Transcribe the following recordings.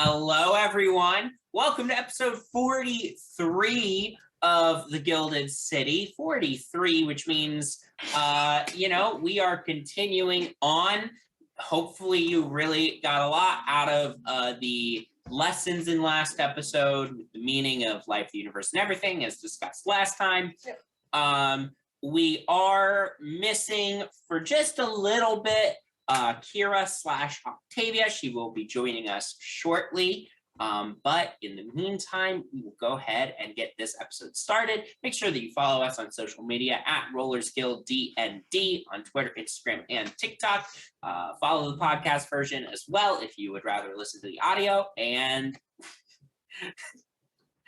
Hello, everyone. Welcome to episode 43 of the Gilded City. 43, which means, we are continuing on. Hopefully, you really got a lot out of the lessons in last episode, the meaning of life, the universe, and everything, as discussed last time. We are missing for just a little bit Kira/Octavia. She will be joining us shortly. But in the meantime, we will go ahead and get this episode started. Make sure that you follow us on social media at RollersGuildDND on Twitter, Instagram, and TikTok. Follow the podcast version as well if you would rather listen to the audio. And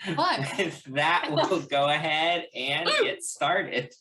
with that, we'll go ahead and get started.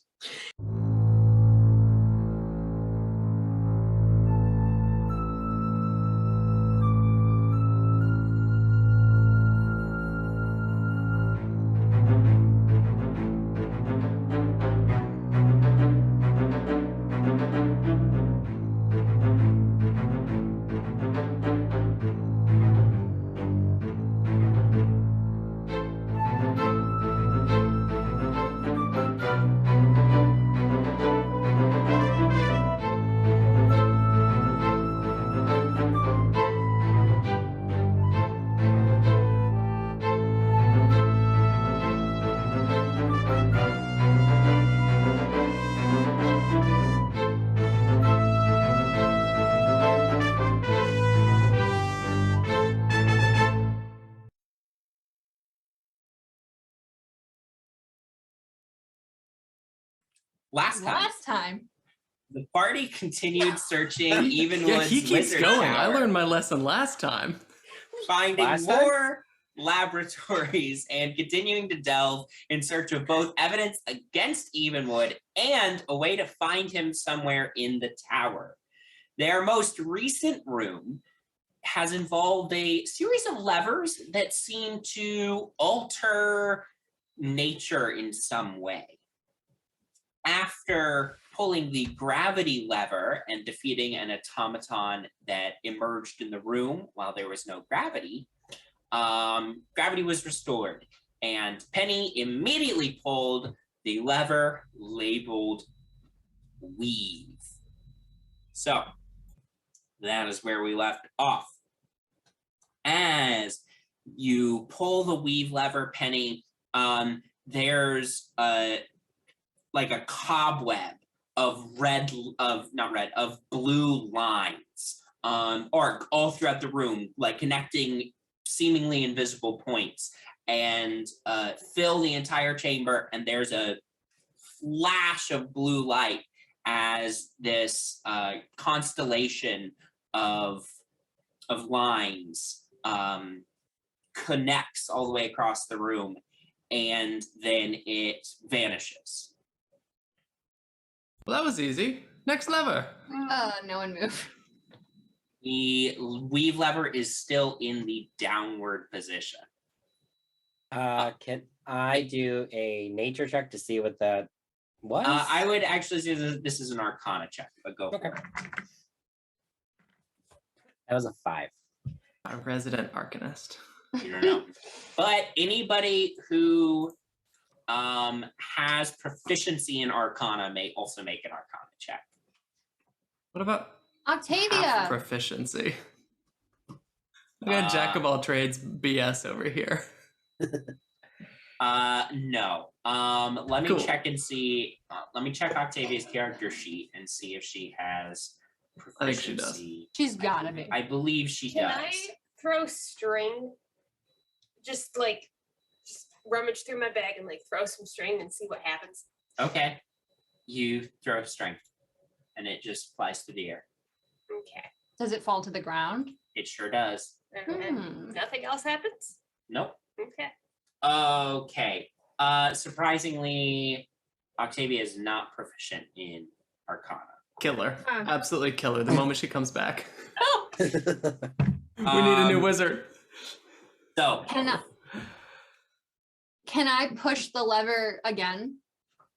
Last time, the party continued searching Evenwood's he keeps wizard going. tower, I learned my lesson last time. finding more laboratories and continuing to delve in search of both evidence against Evenwood and a way to find him somewhere in the tower. Their most recent room has involved a series of levers that seem to alter nature in some way. After pulling the gravity lever and defeating an automaton that emerged in the room while there was no gravity, gravity was restored, and Penny immediately pulled the lever labeled Weave. So that is where we left off. As you pull the Weave lever, Penny, there's a cobweb of blue lines arc all throughout the room, like connecting seemingly invisible points, and fill the entire chamber. And there's a flash of blue light as this constellation of lines connects all the way across the room, and then it vanishes. Well, that was easy. Next lever. No one move. The Weave lever is still in the downward position. Can I do a nature check to see what that was? I would actually say this is an Arcana check, but go for it. That was a 5. A resident arcanist. You don't know. But anybody who has proficiency in Arcana may also make an Arcana check. What about Octavia? Proficiency. I got Jack of all trades BS over here. No. Let me check and see. Let me check Octavia's character sheet and see if she has proficiency. I think she does. She's gotta be. I believe she does. Can I throw string? Just rummage through my bag and throw some string and see what happens. Okay. You throw strength, and it just flies through the air. Okay. Does it fall to the ground? It sure does. And nothing else happens? Nope. Okay. Okay. Surprisingly, Octavia is not proficient in Arcana. Killer. Absolutely killer the moment she comes back. Oh! We need a new wizard. So Can I push the lever again?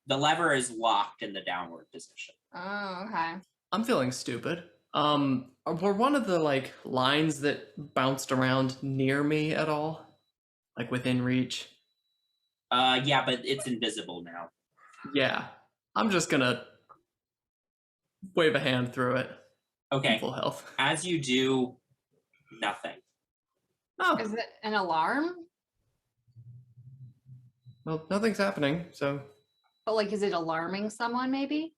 the lever is locked in the downward position. Oh, okay. I'm feeling stupid. Were one of the like lines that bounced around near me at all? Like within reach? Yeah, but it's invisible now. Yeah. I'm just gonna wave a hand through it. Okay. Full health. As you do, nothing. Oh, Is it an alarm? well, nothing's happening, so But like, is it alarming someone maybe?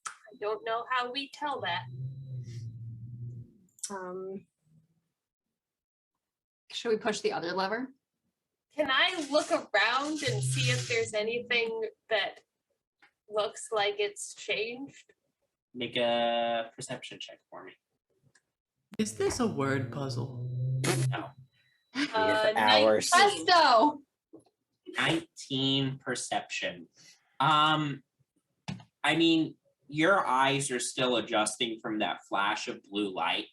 I don't know how we tell that. Should we push the other lever? Can I look around and see if there's anything that looks like it's changed? Make a perception check for me. is this a word puzzle? Here for hours. 19. Bestow! 19 perception. I mean, your eyes are still adjusting from that flash of blue light.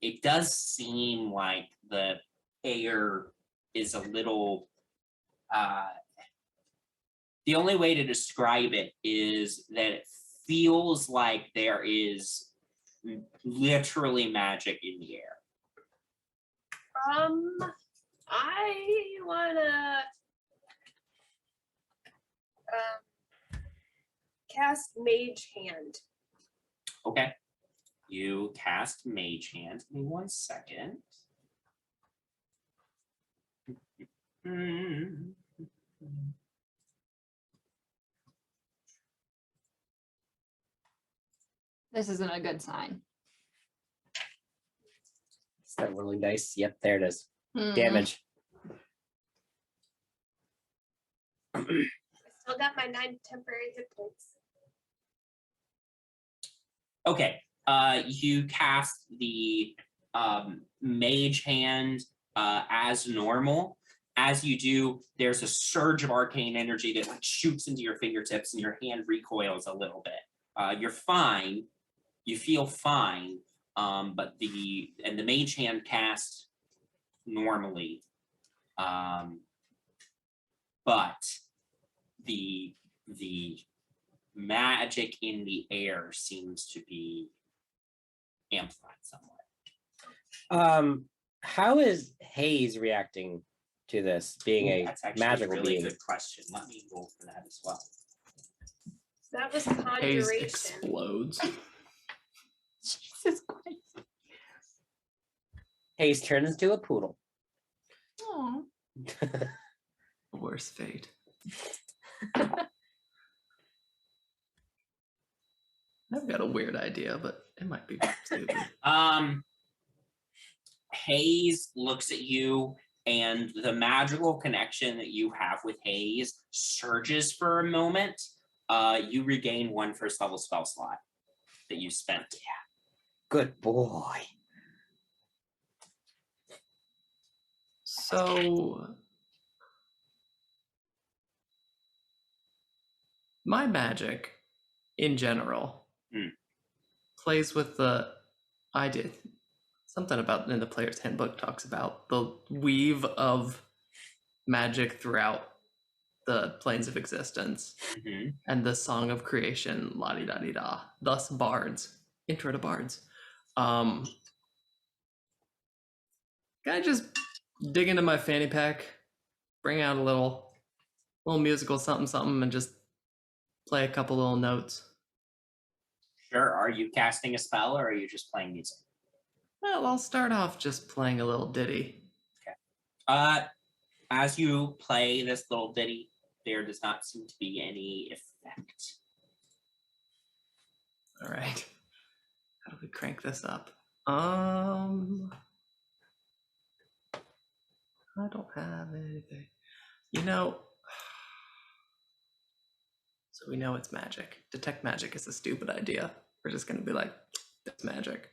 It does seem like the air is a little the only way to describe it is that it feels like there is literally magic in the air. I wanna cast Mage Hand. Okay. You cast Mage Hand. Give me 1 second. This isn't a good sign. Start rolling dice. Yep, there it is. Hmm. Damage. I still got my 9 temporary hit points. Okay. You cast the Mage Hand as normal. As you do, there's a surge of arcane energy that like shoots into your fingertips and your hand recoils a little bit. You're fine. You feel fine. But the Mage Hand cast normally. But the magic in the air seems to be amplified somewhat. How is Hayes reacting to this being a That's actually magical a really being? good question. Let me roll for that as well. That was Haze conjuration. explodes. Jesus Christ. Hayes turns into a poodle. Aw. Worst fate. I've got a weird idea, but it might be stupid. Hayes looks at you, and the magical connection that you have with Hayes surges for a moment. You regain 1 first level spell slot that you spent. Good boy. So my magic in general plays with the idea. Something about in the player's handbook talks about the weave of magic throughout the planes of existence and the song of creation, la-di-da-di-da. Thus bards. Intro to bards. Can I just dig into my fanny pack, bring out a little musical something and just play a couple little notes? Sure. Are you casting a spell or are you just playing music? Well, I'll start off just playing a little ditty. As you play this little ditty, there does not seem to be any effect. All right. How do we crank this up? I don't have anything. So we know it's magic. Detect magic is a stupid idea. We're just going to be like, that's magic.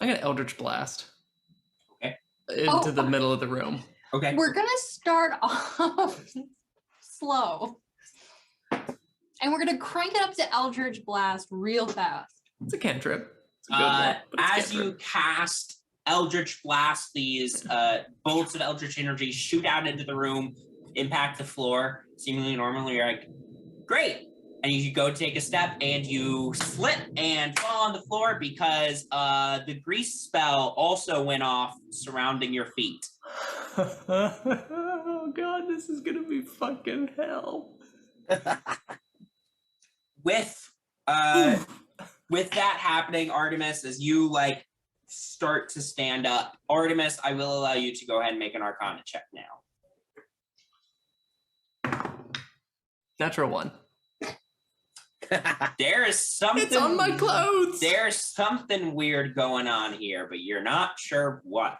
I'm going to Eldritch Blast. Okay. Into the middle of the room. Okay. We're gonna start off slow. And we're gonna crank it up to Eldritch Blast real fast. It's a cantrip. It's a good one, but it's As you cast Eldritch Blast, these bolts of Eldritch energy shoot out into the room, impact the floor seemingly normally. You're like, great. And you go take a step and you slip and fall on the floor because the grease spell also went off surrounding your feet. Oh god, this is gonna be fucking hell. With that happening, Artemis, as you like start to stand up, Artemis, I will allow you to go ahead and make an Arcana check now. Natural 1. There is something. It's on my clothes. There's something weird going on here, but you're not sure what.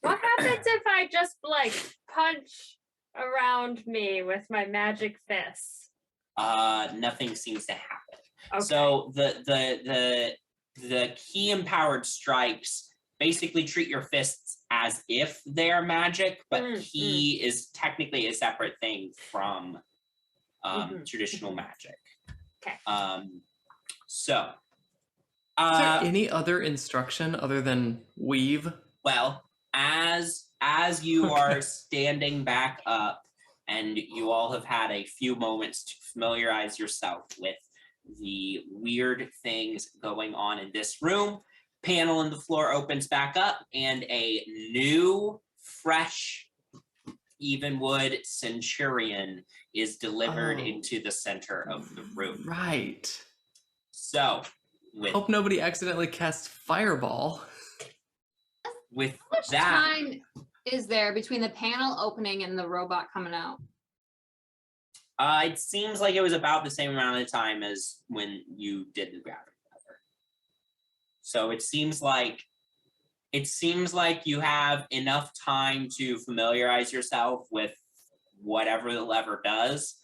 What happens if I just like punch around me with my magic fists? Nothing seems to happen. Okay. So the key empowered strikes basically treat your fists as if they're magic, but key is technically a separate thing from traditional magic. Okay. So Is there any other instruction other than weave? well, as you are standing back up and you all have had a few moments to familiarize yourself with the weird things going on in this room, panel in the floor opens back up and a new, fresh Evenwood Centurion is delivered into the center of the room. Right. So, with Hope nobody accidentally casts fireball. with How much that, time is there between the panel opening and the robot coming out? it seems like it was about the same amount of time as when you did the gravity lever. So it seems like you have enough time to familiarize yourself with whatever the lever does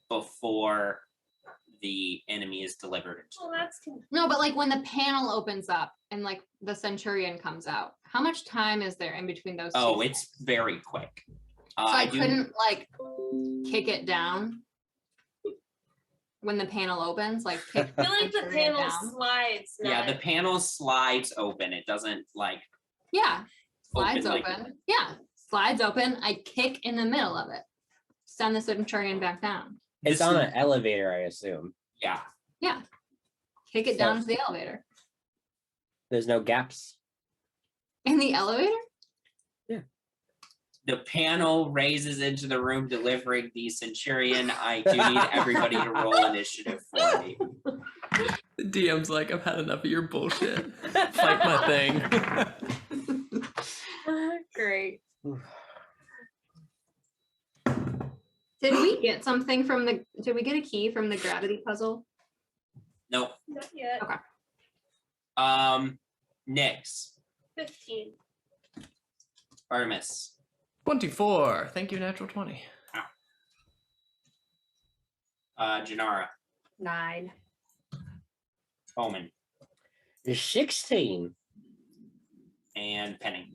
before the enemy is delivered. Well, that's No, but like when the panel opens up and like the Centurion comes out, how much time is there in between those two? Oh, it's very quick. So I couldn't like kick it down when the panel opens, like kick I feel like the Centurion panel down. slides. Yeah, the not- panel slides open. It doesn't like Yeah, slides Open, like- open. Yeah, slides open. I kick in the middle of it. Send the Centurion back down. It's this on is- an elevator, I assume. yeah. Kick it down to the elevator. There's no gaps. In the elevator? The panel raises into the room delivering the Centurion. I do need everybody to roll initiative for me. The DM's like, I've had enough of your bullshit. Fight my thing. Great. Did we get something from the? Did we get a key from the gravity puzzle? Nope. Not yet. Okay. Nyx, 15. Artemis, 24. Thank you, natural 20. Janara, 9. Bowman, 16. and Penny.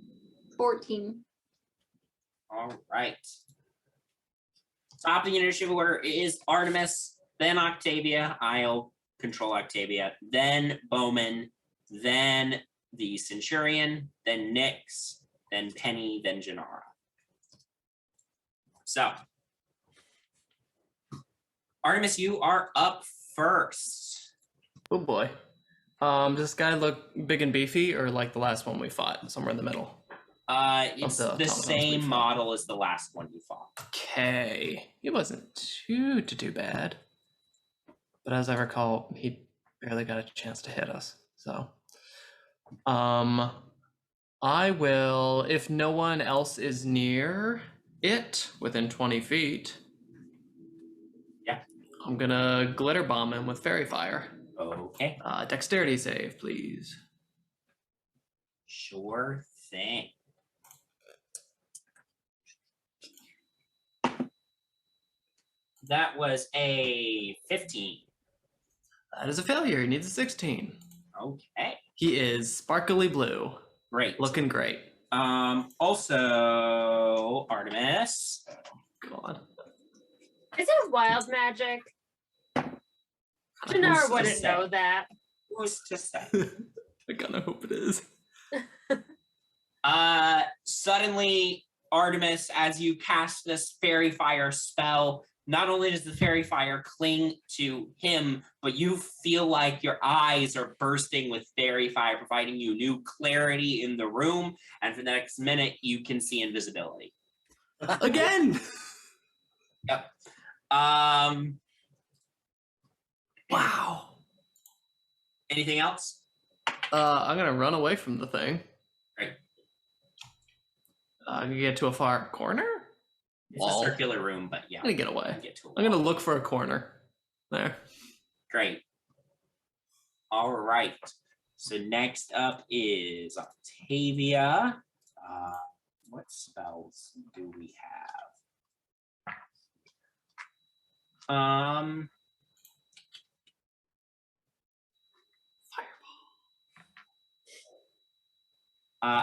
14. All right. Top of the initiative order is Artemis, then Octavia. I'll control Octavia, then Bowman, then the Centurion, then Nyx, then Penny, then Janara. So, Artemis, you are up first. Oh boy. Does this guy look big and beefy or like the last one we fought? Somewhere in the middle. It's the the automatons same we fought. model as the last one you fought. Okay. He wasn't too bad. But as I recall, he barely got a chance to hit us. So I will, if no one else is near it within 20 feet. Yeah. I'm gonna glitter bomb him with fairy fire. Okay, Dexterity save, please. sure thing. That was a 15. That is a failure. He needs a 16. Okay, He is sparkly blue, great. looking great. Also, Artemis. God. Is it wild magic? Janara to wouldn't say? know that. Who's to say? I kind of hope it is. Suddenly, Artemis, as you cast this fairy fire spell, not only does the fairy fire cling to him, but you feel like your eyes are bursting with fairy fire, providing you new clarity in the room. And for the next minute, you can see invisibility. Again. Yep. Wow. Anything else? I'm gonna run away from the thing. Great. I'm gonna get to a far corner. It's Wall. a circular room, but yeah. I'm gonna get away. Get to a I'm gonna wall. look for a corner. There. Great. All right. So next up is Octavia. What spells do we have?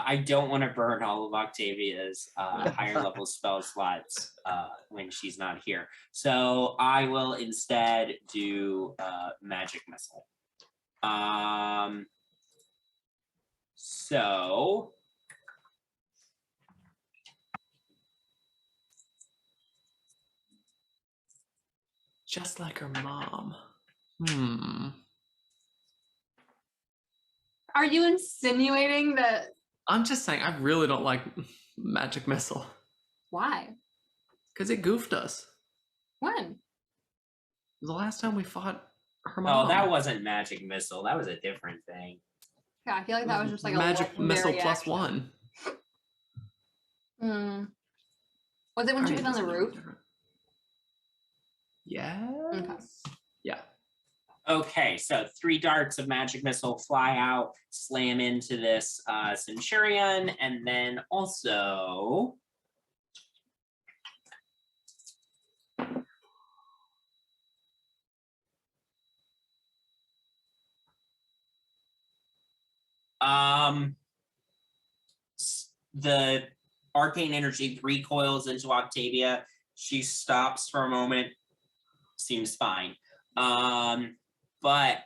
I don't want to burn all of Octavia's higher level spell slots when she's not here. So I will instead do Magic Missile. So Just like her mom. Are you insinuating that? I'm just saying, I really don't like Magic Missile. Why? Because it goofed us. When? The last time we fought her mom. oh, that wasn't Magic Missile. That was a different thing. Yeah, I feel like that was just like Magic a Missile legendary plus action. 1. Was it when she Alright, was on the doesn't roof? matter. Yes. Okay. Yeah. Okay, so 3 darts of Magic Missile fly out, slam into this Centurion, and then also the arcane energy recoils into Octavia. She stops for a moment, seems fine. But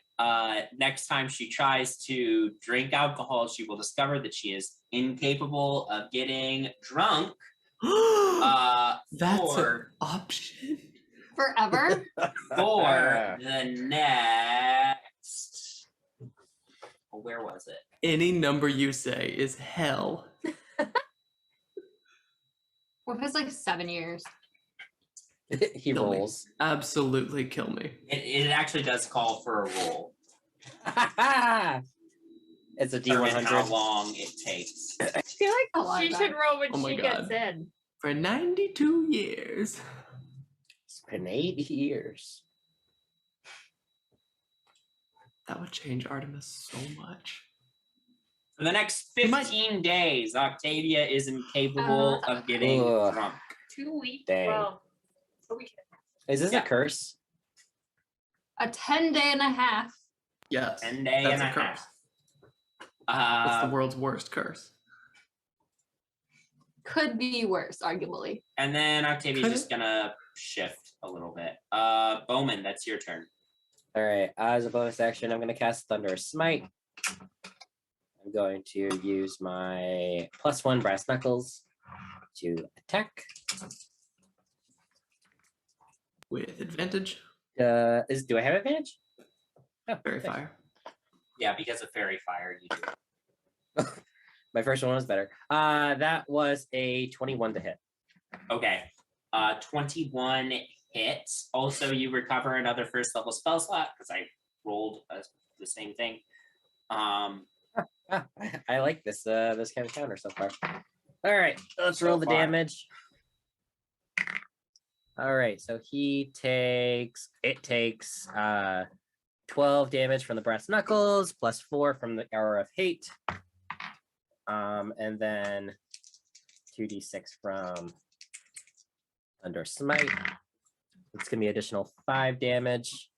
next time she tries to drink alcohol, she will discover that she is incapable of getting drunk. That's an for option. Forever? for the next. Where was it? Any number you say is hell. What if it's like 7 years? He Kill me. rolls. Absolutely kill me. It actually does call for a roll. It's a Determine how D100. long it takes. I feel A like lot she of should that. roll what Oh my she God. gets in. For 92 years. It's been 8 years. That would change Artemis so much. For the next You might- 15 days, Octavia is incapable of getting Ugh. drunk. 2 weeks. Dang. Well, a week. Is this Yeah. a curse? A 10-day and a half. Yes. 10 day that's and a a curse. half. It's the world's worst curse. Could be worse, arguably. And then Octavia's Could just gonna shift a little bit. Bowman, that's your turn. All right. As a bonus action, I'm going to cast Thunder Smite. I'm going to use my +1 brass knuckles to attack. With advantage. Do I have advantage? Oh, Fairy okay. fire. Yeah, because of fairy fire, you do. My first one was better. That was a 21 to hit. Okay. 21 hits. Also, you recover another first level spell slot because I rolled the same thing. I like this this kind of counter so far. All right, let's So roll the far. damage. All right, so it takes 12 damage from the brass knuckles plus 4 from the Hour of Hate. And then 2d6 from Thunder Smite. It's gonna be additional 5 damage.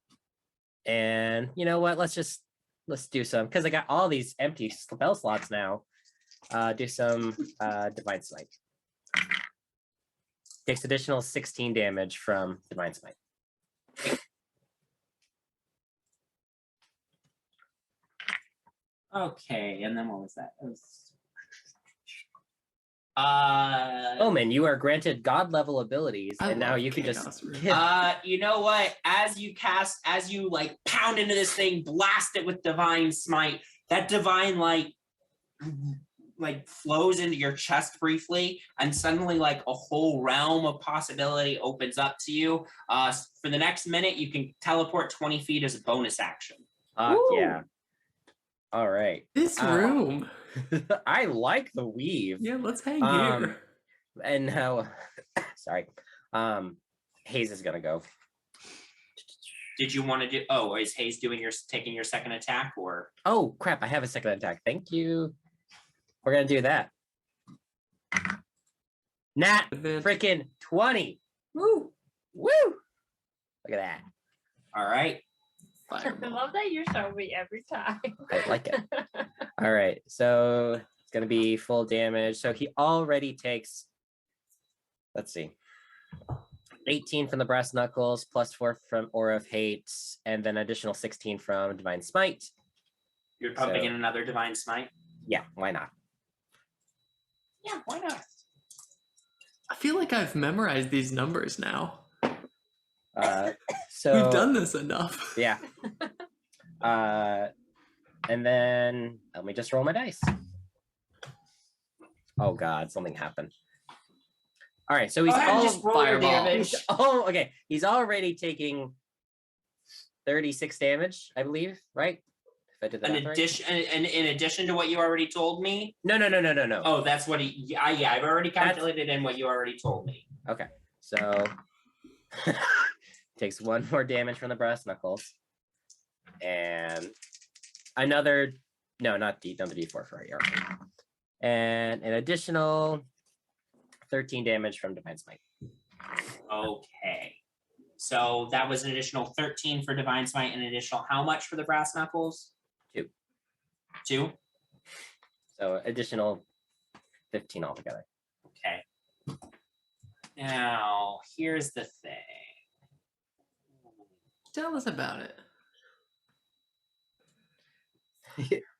And you know what? Let's do some, because I got all these empty spell slots now. Do some Divine Smite. Takes additional 16 damage from Divine Smite. Okay, and then what was that? It was Bowman, you are granted god level abilities, I and now love you can chaos just. runes. You know what? As you like pound into this thing, blast it with divine smite. That divine light like flows into your chest briefly, and suddenly like a whole realm of possibility opens up to you. For the next minute, you can teleport 20 feet as a bonus action. Yeah. All right. This room. I like the weave. Yeah, let's hang Um, here. And now, sorry. Hayes is gonna go. Did you want to do? Oh, is Hayes taking your second attack, or? Oh crap! I have a second attack. Thank you. We're gonna do that. Nat freaking 20. Woo! Woo! Look at that. All right. I Fireball. love that you show me every time. I like it. All right, so it's gonna be full damage. So he already takes. Let's see. 18 from the brass knuckles, +4 from Aura of Hate, and then additional 16 from Divine Smite. You're pumping So- in another divine smite. Yeah, why not? Yeah, why not? I feel like I've memorized these numbers now. So We've done this enough. Yeah. And then let me just roll my dice. Oh God, something happened. All right, so he's Go ahead and all just roll your fireball. damage. oh okay. He's already taking 36 damage, I believe, right? If I did that In right? addition, in addition to what you already told me. No. Oh, that's what he. Yeah, I've already calculated in what you already told me. Okay, so takes 1 more damage from the brass knuckles, and another. No, not another D4 for your. And an additional 13 damage from Divine Smite. Okay. So that was an additional 13 for divine smite, and an additional how much for the brass knuckles? 2. 2. So additional 15 altogether. Okay. Now here's the thing. Tell us about it.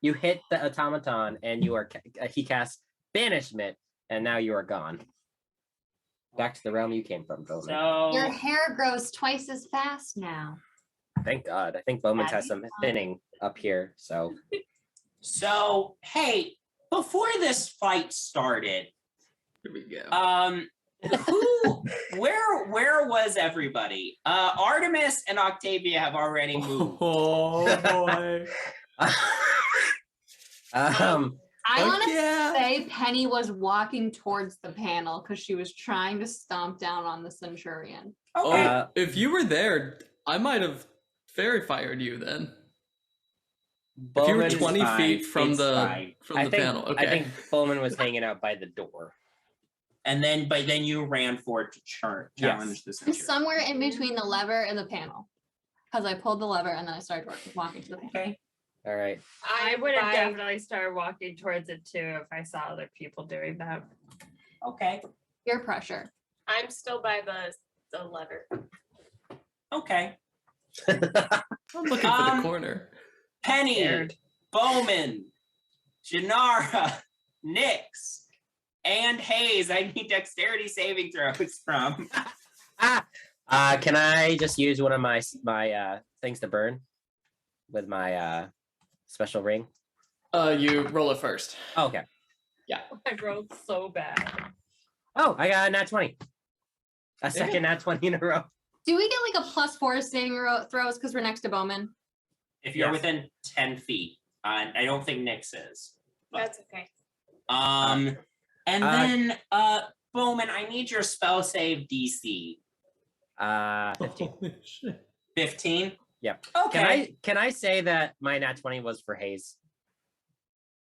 You hit the automaton, and you are he casts banishment, and now you are gone. Back to the realm you came from, Bowman. Your So hair grows twice as fast now. Thank God. I think Bowman has some That'd be fun. thinning up here. So hey, before this fight started, Here we go. where was everybody? Artemis and Octavia have already moved. Oh boy. I Fuck want to yeah. say Penny was walking towards the panel because she was trying to stomp down on the Centurion. Okay. Oh, if you were there, I might have fairy fired you then. If you were Bowman, 20 fine, feet from it's the fine. from the panel. Okay. I think Bowman was hanging out by the door. But then you ran for it to challenge Yes. the I'm Centurion. somewhere in between the lever and the panel because I pulled the lever and then I started walking to the panel. Okay. All right. I would have by- definitely started walking towards it too if I saw other people doing that. Okay. Peer pressure. I'm still by the lever. Okay. I'm looking for the corner. Penny, Scared. Bowman, Janara, Nyx, and Hayes. I need dexterity saving throws from. Can I just use one of my things to burn with my special ring? You roll it first. Oh, okay. I rolled so bad. Oh, I got a nat 20. A second nat 20 in a row. Do we get like a +4 saving throws because we're next to Bowman? If you're Yes. within 10 feet. I don't think Nyx is. That's okay. And then Bowman, I need your spell save DC. 15. Holy shit. 15? Yep. Okay. Can I say that my nat 20 was for Hayes?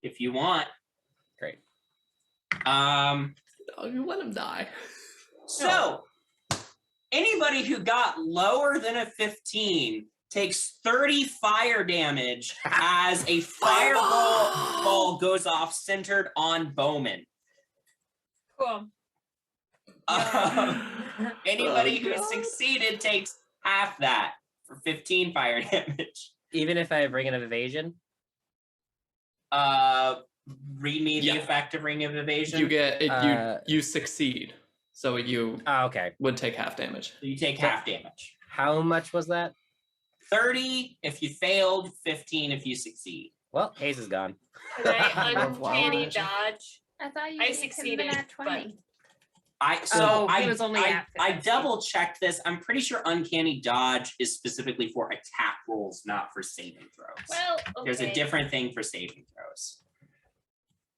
If you want. Great. Oh, you let him die. So anybody who got lower than a 15 takes 30 fire damage as a fireball goes off centered on Bowman. Cool. Anybody who God. succeeded takes half that for 15 fire damage. Even if I have ring of evasion? read me the Yeah. effect of Ring of Evasion? You get it, you succeed, so you Okay. would take half damage. So you take half damage. How much was that? 30 if you failed, 15 if you succeed. Well, Haze is gone. Can I Love wild uncanny magic. dodge? I thought you I gave him succeeded, an at 20. I Oh, he I, was only I, at I 50. double checked this. I'm pretty sure uncanny dodge is specifically for attack rolls, not for saving throws. Well, okay. There's a different thing for saving throws.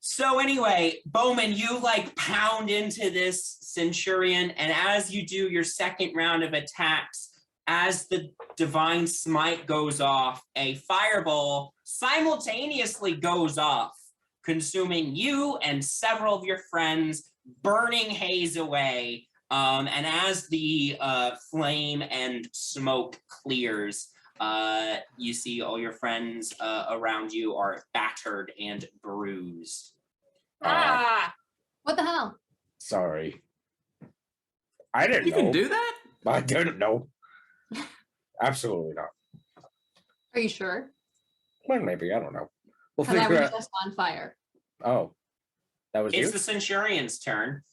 So anyway, Bowman, you like pound into this Centurion, and as you do your second round of attacks, as the Divine Smite goes off, a fireball simultaneously goes off, consuming you and several of your friends, burning Haze away. And as the flame and smoke clears, you see all your friends around you are battered and bruised. Ah, What the hell? Sorry. I didn't You know. can do that? I didn't know. Absolutely not. Are you sure? Well, maybe. I don't know. We'll Because I figure was out. just on fire. Oh. That was It's you? the Centurion's turn.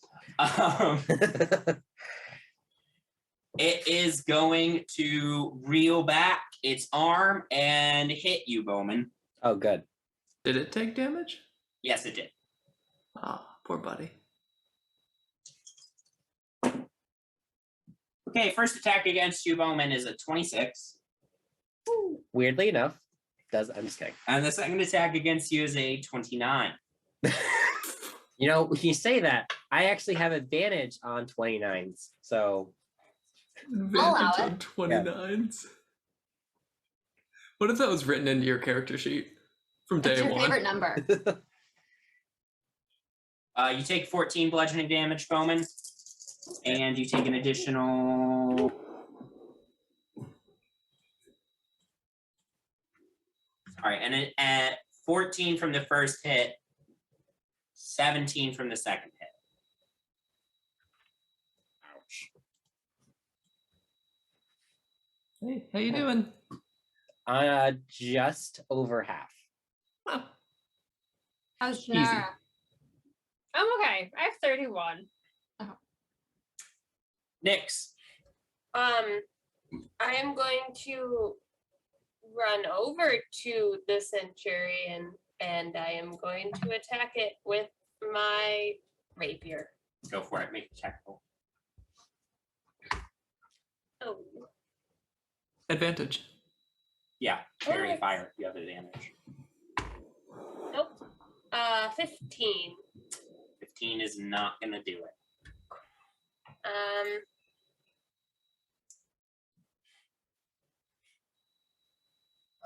It is going to reel back its arm and hit you, Bowman. Oh, good. Did it take damage? Yes, it did. Oh, poor buddy. Okay, first attack against you, Bowman, is a 26. Weirdly enough, I'm just kidding. And the second attack against you is a 29. You know, when you say that, I actually have advantage on 29s. So allow Advantage it. on 29s. What if that was written into your character sheet from What's day your one? favorite number? You take 14 bludgeoning damage, Bowman, and you take an additional. All right, and at 14 from the first hit, 17 from the second hit. Hey, how you doing? just over half. Huh. How's Easy. Janara? I'm okay. I have 31. Nyx. I am going to run over to the Centurion and I am going to attack it with my rapier. Go for it. Make the check roll. Oh, Advantage. Yeah, parry Oh. fire. You have advantage. nope. 15. 15 is not going to do it.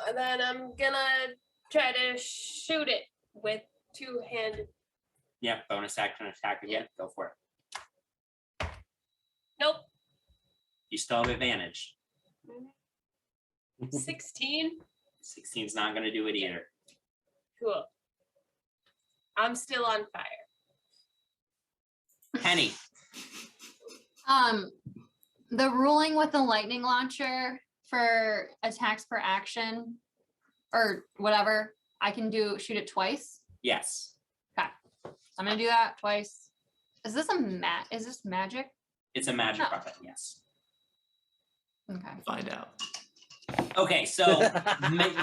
And then I'm gonna try to shoot it with two-handed. Yeah, bonus action attack again. Go for it. Nope. You still have advantage. 16. 16 is not going to do it either. Cool. I'm still on fire. Penny. The ruling with the lightning launcher for attacks per action or whatever, I can shoot it twice. Yes. I'm gonna do that twice. Is this is this magic? It's a magic No. weapon. Yes. Okay. Find out. Okay, so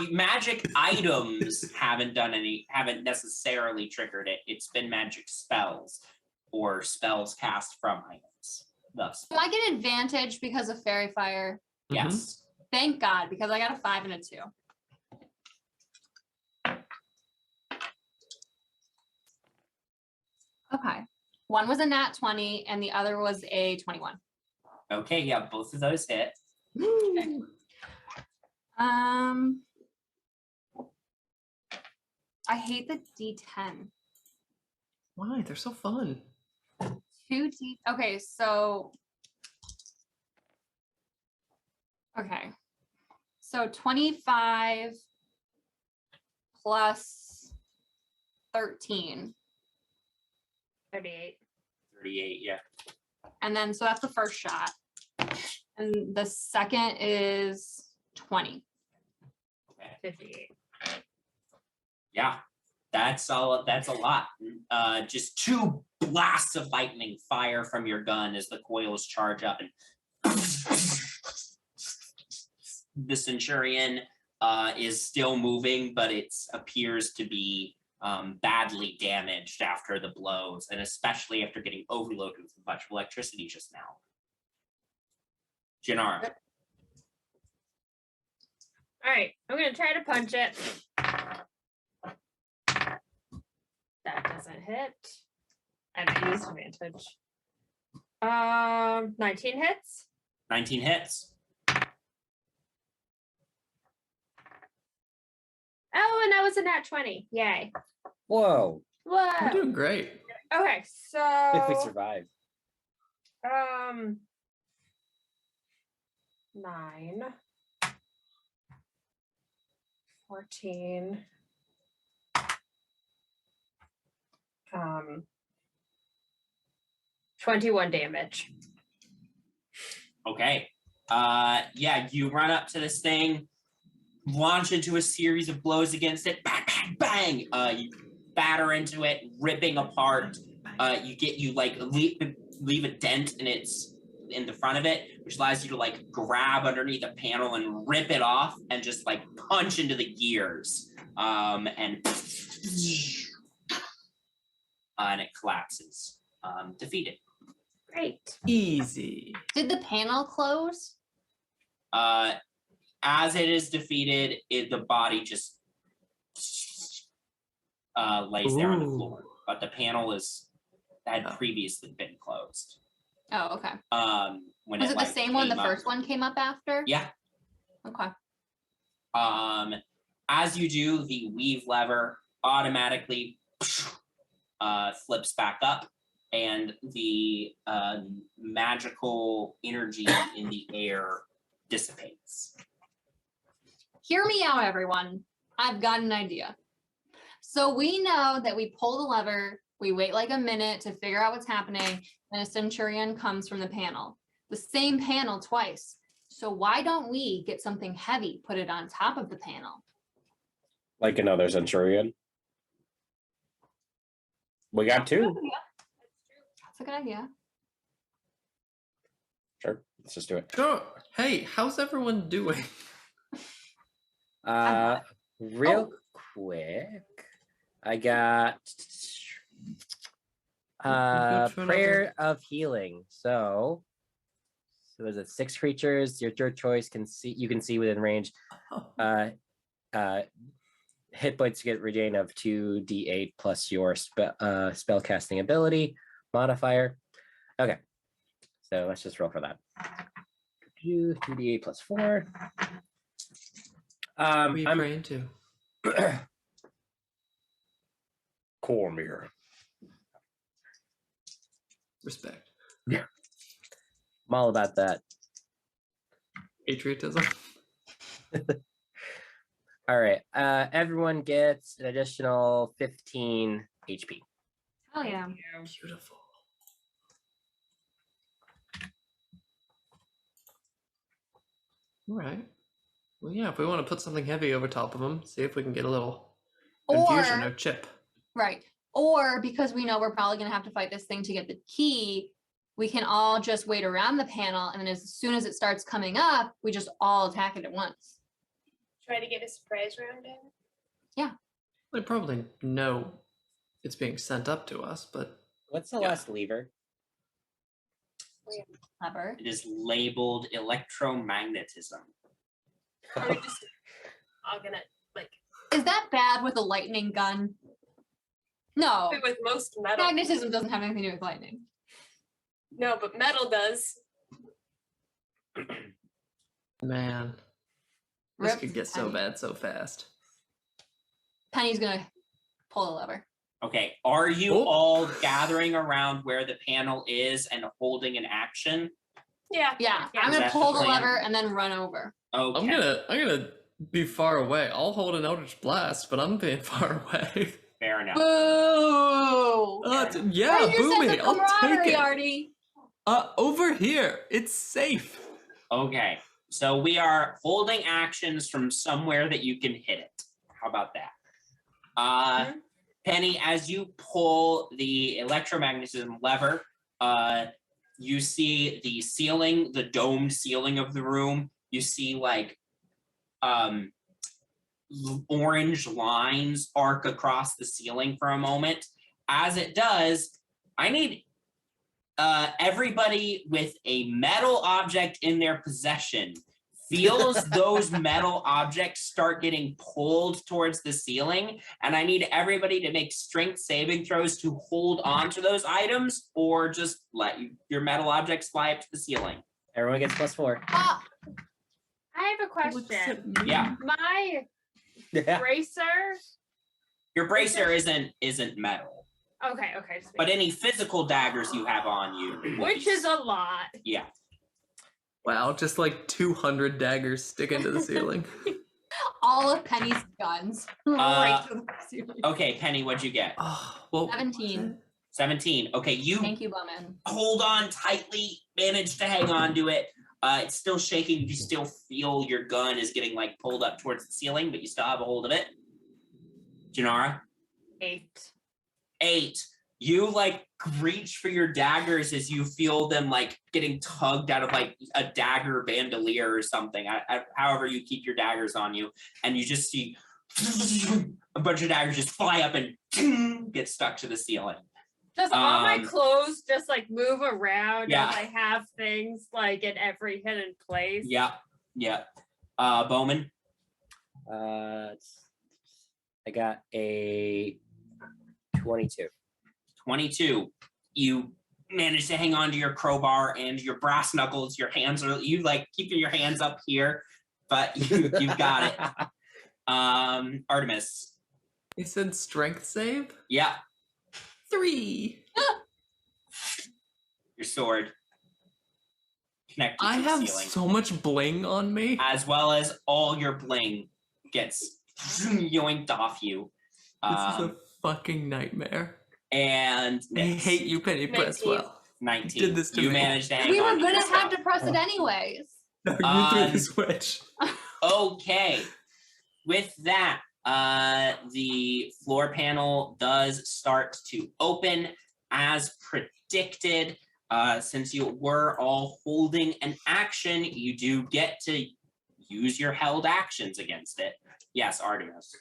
magic items haven't necessarily triggered it. It's been magic spells or spells cast from items. Thus, Do I get advantage because of fairy fire? yes. Thank God, because I got a 5 and a 2. Okay. One was a nat 20 and the other was a 21. Okay, yeah, both of those hit. Okay. I hate the D10. Why? They're so fun. 2D. Okay, so. Okay. So 25 plus 13. 38. 38, yeah. And then, so that's the first shot. And the second is 20. Okay. 58. Yeah. That's all. That's a lot. Just 2 blasts of lightning fire from your gun as the coils charge up, and the Centurion is still moving, but it appears to be badly damaged after the blows, and especially after getting overloaded with a bunch of electricity just now. Janara. All right, I'm gonna try to punch it. That doesn't hit. I have disadvantage. 19 hits. 19 hits. Oh, and that was a nat 20. Yay. Whoa. We're Whoa. doing great. Okay, If so we survive. 9, 14, 21 damage. Okay. Yeah, you run up to this thing, launch into a series of blows against it. Bang, bang, bang. You batter into it, ripping apart. You like leave a dent in the front of it, which allows you to like grab underneath a panel and rip it off and just like punch into the gears. And it collapses. Defeated. Great. Easy. Did the panel close? As it is defeated, the body just lays there on the floor. But the panel had previously been closed. Oh, okay. When Was it the like, same one the came up. first one came up after? Yeah. Okay. As you do, the weave lever automatically flips back up, and the magical energy in the air dissipates. Hear me out, everyone. I've got an idea. So we know that we pull the lever, we wait like a minute to figure out what's happening, and a Centurion comes from the panel. The same panel twice. So why don't we get something heavy, put it on top of the panel? Like another Centurion. We got 2. That's a good idea. Sure, let's just do it. Sure. Hey, how's everyone doing? Real quick, I got Good for prayer of healing. So is it 6 creatures? Your choice you can see within range. Hit points get regained of 2d8 plus your spell casting ability modifier. Okay, so let's just roll for that. 2d8 plus 4. What are you I'm praying to? Cormir. Respect. I'm all about that. Patriotism. All right. Everyone gets an additional 15 HP. Oh yeah. Beautiful. All right. Well, yeah, if we want to put something heavy over top of them, see if we can get a little confusion or chip. Right. Or because we know we're probably going to have to fight this thing to get the key, we can all just wait around the panel, and then as soon as it starts coming up, we just all attack it at once. Try to get a surprise round in. They probably know it's being sent up to us, but What's the Yeah. last lever? Clever. It is labeled electromagnetism. Are we just all gonna like Is that bad with a lightning gun? No. with most metal? Magnetism doesn't have anything to do with lightning. No, but metal does. man, this Rip could get so Penny. bad so fast. Penny's going to pull the lever. Okay, are you Oh. all gathering around where the panel is and holding an action? Yeah. Yeah, Yeah. I'm Is going that to pull the the plan? lever and then run over. Okay. I'm gonna be far away. I'll hold an Eldritch Blast, but I'm being far away. Fair enough. Boo! Yeah, Where's your sense Boomy, of I'll take camaraderie, it. Artie? Over here. It's safe. Okay, so we are holding actions from somewhere that you can hit it. How about that? Penny, as you pull the electromagnetism lever, you see the ceiling, the domed ceiling of the room. You see like orange lines arc across the ceiling for a moment. As it does, I need everybody with a metal object in their possession feels those metal objects start getting pulled towards the ceiling, and I need everybody to make strength saving throws to hold on to those items or just let your metal objects fly up to the ceiling. Everyone gets +4. I have a question. Yeah. My Yeah. bracer. Your bracer isn't metal, Okay. Just but any physical daggers you have on you, which is a lot. yeah. Wow, just like 200 daggers stick into the ceiling. All of Penny's guns. Right to the ceiling. Okay, Penny, what'd you get? Oh, well, 17. 17. Okay, you Thank you, Bowman. hold on tightly, manage to hang on to it. It's still shaking. You still feel your gun is getting like pulled up towards the ceiling, but you still have a hold of it. Janara? 8. 8. You like reach for your daggers as you feel them like getting tugged out of like a dagger bandolier or something. However you keep your daggers on you, and you just see a bunch of daggers just fly up and get stuck to the ceiling. Does all my clothes just like move around Yeah. as I have things like in every hidden place? Yeah. Bowman? I got a 22. 22. You manage to hang on to your crowbar and your brass knuckles. Your hands are, you like keeping your hands up here, but you've got it. Artemis. You said strength save? Yeah. 3. Your sword connected I to the have ceiling, so much bling on me. as well as all your bling gets yoinked off you. This is a fucking nightmare. And I hate you, Penny 19. Presswell. 19. You did this to you me. managed to hang We were on to gonna your have stuff. to press it anyways. No, you threw the switch. Okay. With that, the floor panel does start to open as predicted. Since you were all holding an action, you do get to use your held actions against it. Yes, Artemis.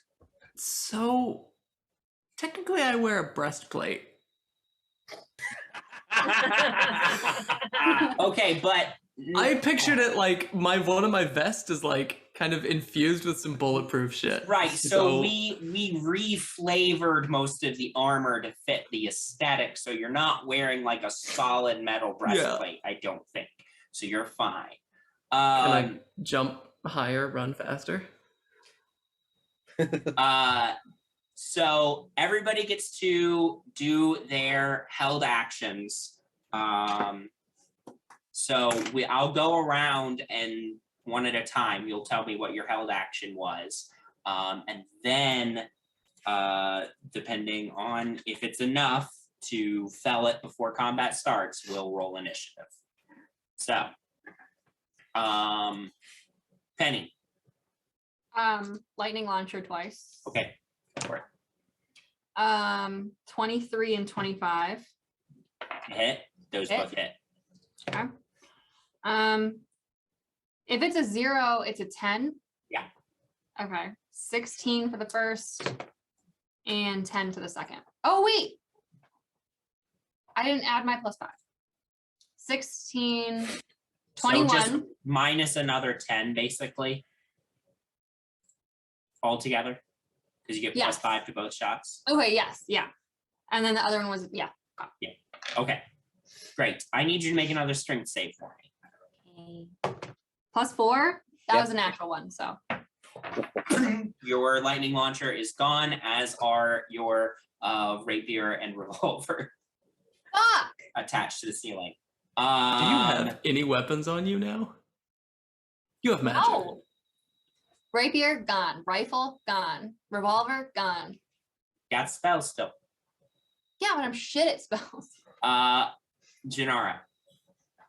So, technically, I wear a breastplate. Okay, but I pictured it like one of my vests is like kind of infused with some bulletproof shit. right. So we reflavored most of the armor to fit the aesthetic. So you're not wearing like a solid metal breastplate. I don't think. So you're fine. Can I jump higher, run faster? So everybody gets to do their held actions. So I'll go around and one at a time, you'll tell me what your held action was. And then depending on if it's enough to fell it before combat starts, we'll roll initiative. So, Penny. Lightning launcher twice. Okay, go for it. 23 and 25. Hit. Those Hit. both hit. Okay. If it's a 0, it's a 10. Yeah. Okay. 16 for the first and 10 for the second. Oh, wait. I didn't add my +5. 16, 21. So just minus another 10, basically, altogether, because you get Yes. +5 to both shots. Okay, yes, yeah. And then the other one was, yeah. Okay, great. I need you to make another strength save for me. +4. That Yep. was a natural one, so. Your lightning launcher is gone, as are your rapier and revolver Fuck! attached to the ceiling. Do you have any weapons on you now? You have magic. No. Rapier, gone. Rifle, gone. Revolver, gone. Got spells still. Yeah, but I'm shit at spells. Janara,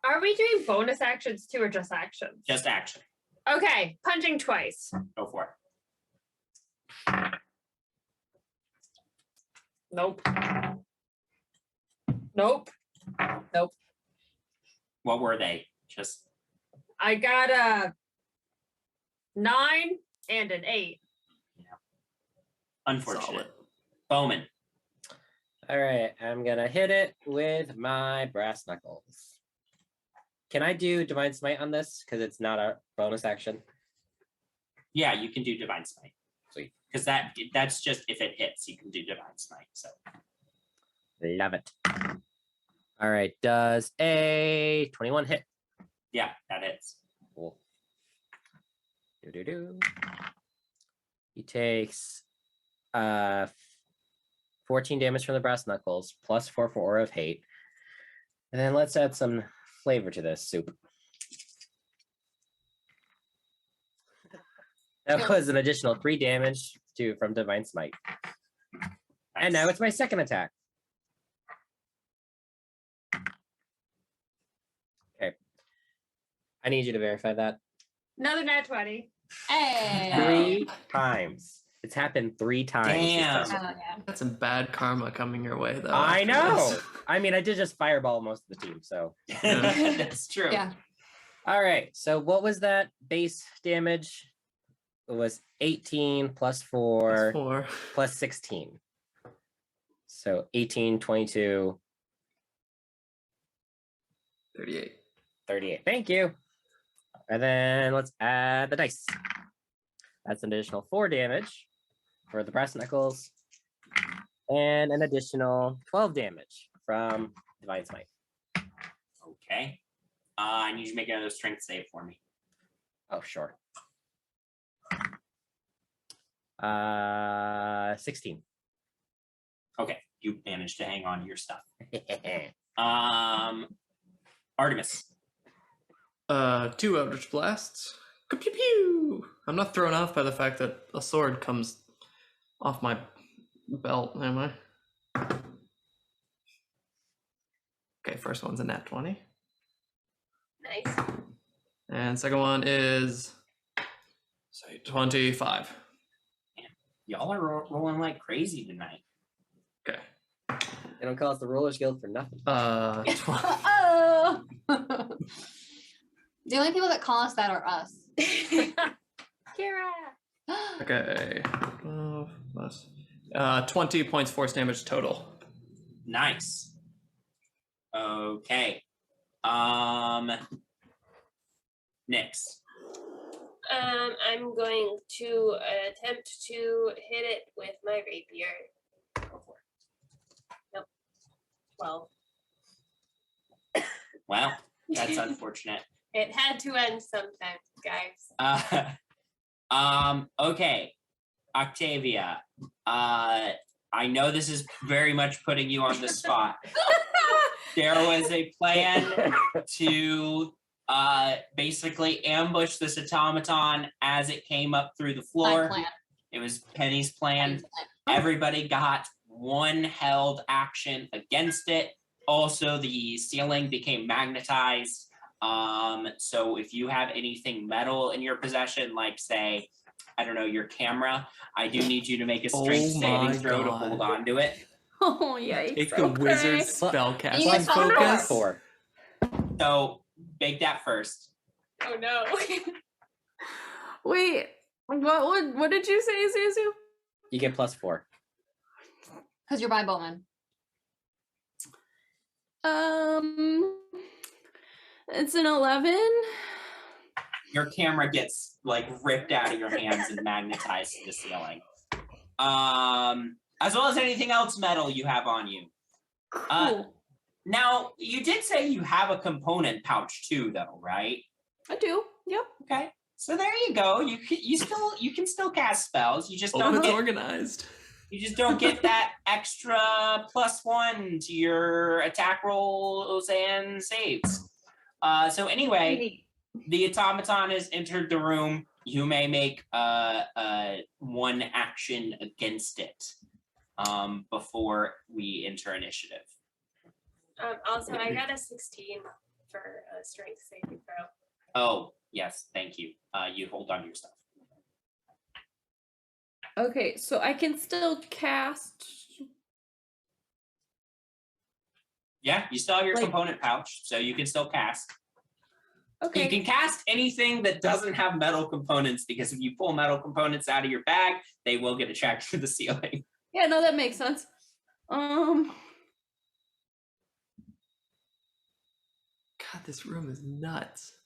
Are we doing bonus actions too or just actions? just action. Okay, punching twice. Go for it. Nope. Nope. Nope. What were they? Just I got a 9 and an 8. unfortunate. Solid. Bowman. All right, I'm gonna hit it with my brass knuckles. Can I do Divine Smite on this? Because it's not a bonus action. Yeah, you can do Divine Smite. Sweet. Because that's just if it hits, you can do Divine Smite. So Love it. All right, does a 21 hit? yeah, that hits. Cool. Do. He takes 14 damage from the brass knuckles, plus 4 for Aura of Hate. And then let's add some flavor to this soup. That was an additional 3 damage from Divine Smite. And now it's my second attack. Okay. I need you to verify that. Another nat 20. Hey. 3 times. It's happened 3 times. this Damn. session. Oh, yeah. That's some bad karma coming your way, though. I after know. this. I mean, I did just fireball most of the team, so. That's true. Yeah. All right. So what was that base damage? It was 18 plus 4 4. plus 16. So 18, 22, 38. 38. Thank you. And then let's add the dice. That's an additional 4 damage for the brass knuckles. And an additional 12 damage from Divine Smite. Okay. I need you to make another strength save for me. Oh, sure. 16. Okay, you managed to hang on to your stuff. Artemis. 2 Eldritch Blasts. Pew pew pew. I'm not thrown off by the fact that a sword comes off my belt, am I? Okay, first one's a nat 20. Nice. And second one is, say, 25. Y'all are rolling like crazy tonight. Okay. They don't call us the Rollers Guild for nothing. 12. Oh. The only people that call us that are us. Kira. Okay. 12 plus 20 points force damage total. Nice. Okay. Next. I'm going to attempt to hit it with my rapier. Go for it. Nope. 12. Well, that's unfortunate. It had to end sometime, guys. Okay. Octavia. I know this is very much putting you on the spot. There was a plan to basically ambush this automaton as it came up through the My floor. plan. It was Penny's plan. Penny's plan. Everybody got one held action against it. Also, the ceiling became magnetized. So if you have anything metal in your possession, like say, I don't know, your camera, I do need you to make a strength Oh saving my throw to God. hold on to it. Oh, yikes. Take the wizard spellcasting You get focus. 4. So make that first. Oh no. Wait, what did you say, Zuzu? You get plus 4. Because you're by Bowman. It's an 11. Your camera gets like ripped out of your hands and magnetized to the ceiling. As well as anything else metal you have on you. Cool. Now, you did say you have a component pouch too, though, right? I do. Yep. Okay, so there you go. You can still cast spells. You just Oh, don't it's get organized. that extra +1 to your attack rolls and saves. So anyway, the automaton has entered the room. You may make one action against it before we enter initiative. Also, I got a 16 for a strength saving throw. Oh, yes, thank you. You hold on to your stuff. Okay, so I can still cast Yeah, you still have your Like- component pouch, so you can still cast. Okay. You can cast anything that doesn't have metal components, because if you pull metal components out of your bag, they will get attracted to the ceiling. Yeah, no, that makes sense. God, this room is nuts.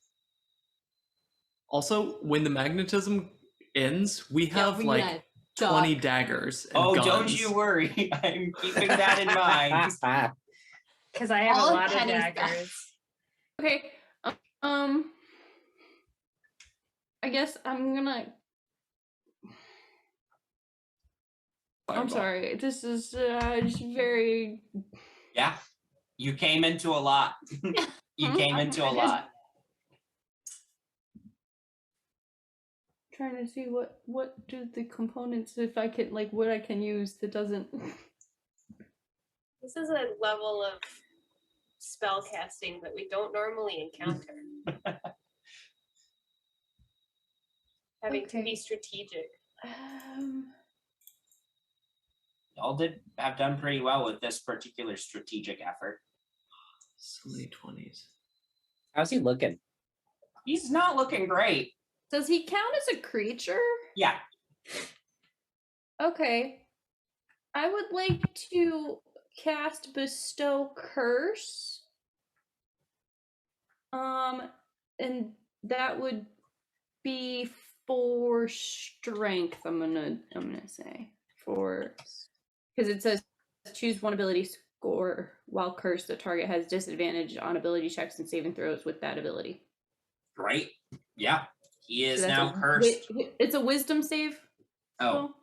Also, when the magnetism ends, we have we like gotta 20 duck. daggers and Oh, guns. don't you worry. I'm keeping that in mind. Because I have All a of lot of Penny's stuff. daggers. Okay. I guess I'm gonna. I'm Fireball. sorry. This is just very. Yeah, you came into a lot. You came into a I did. lot. Trying to see what do the components, if I can, like, what I can use that doesn't. This is a level of spell casting that we don't normally encounter. Having to Okay. be strategic. Y'all have done pretty well with this particular strategic effort. So many 20s. How's he looking? He's not looking great. Does he count as a creature? Yeah. Okay. I would like to cast Bestow Curse. And that would be for strength. I'm gonna say for, because it says choose one ability score while cursed. The target has disadvantage on ability checks and saving throws with that ability. Great. Yeah. He is So that's now a cursed. It's a wisdom save. Oh.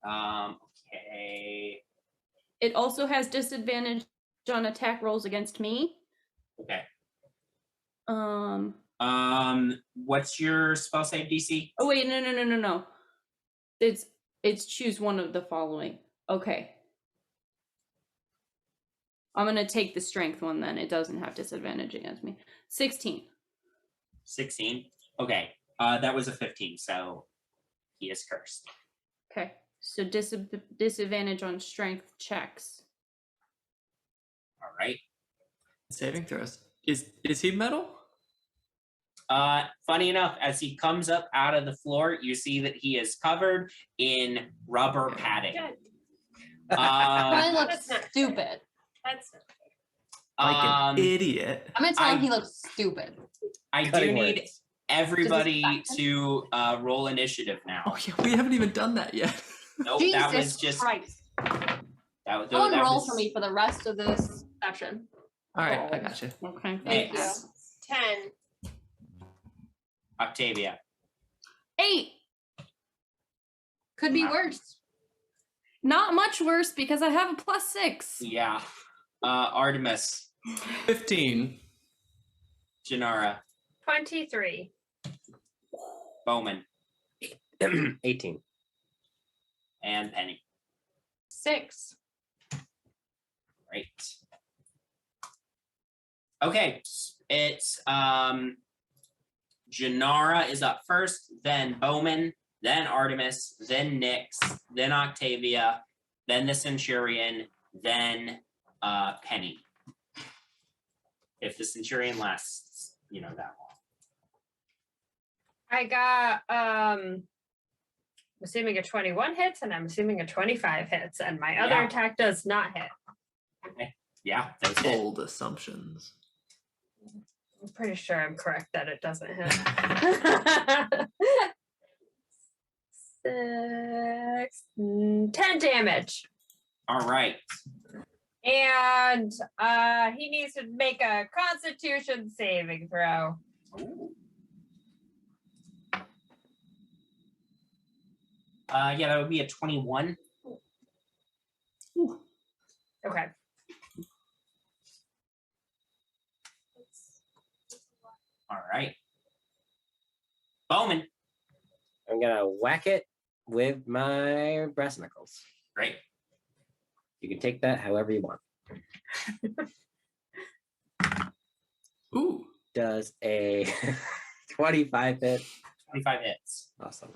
spell. Okay. It also has disadvantage on attack rolls against me. Okay. Um. What's your spell save DC? Oh wait, no. It's choose one of the following. Okay. I'm gonna take the strength one then. It doesn't have disadvantage against me. 16. 16. Okay. That was a 15, so he is cursed. Okay. So disadvantage on strength checks. All right. Saving throws. Is he metal? Funny enough, as he comes up out of the floor, you see that he is covered in rubber padding. Good. Probably looks That's not fair. stupid. That's not Like an idiot. I'm gonna tell him I- he looks stupid. I do Cutting need words. everybody Does this to roll initiative now. Oh yeah, we haven't even done that yet. Nope, Jesus that was just Christ. that Someone that roll was for me for the rest of this session. All right, I got you. Okay. Thank X. 10. Octavia. 8. Could be Wow. worse. Not much worse because I have a +6. Yeah. Artemis. 15. Janara. 23. Bowman. 18. And Penny. 6. Great. Okay, it's Janara is up first, then Bowman, then Artemis, then Nyx, then Octavia, then the Centurion, then Penny. If the Centurion lasts, that long. I got I'm assuming a 21 hits and I'm assuming a 25 hits and my other Yeah. attack does not hit. Yeah, that's it. Bold assumptions. I'm pretty sure I'm correct that it doesn't hit. 10 damage. All right. And he needs to make a constitution saving throw. Ooh. Yeah, that would be a 21. Okay. All right. Bowman. I'm gonna whack it with my brass knuckles. Great. You can take that however you want. Ooh. Does a 25 hit? 25 hits. Awesome.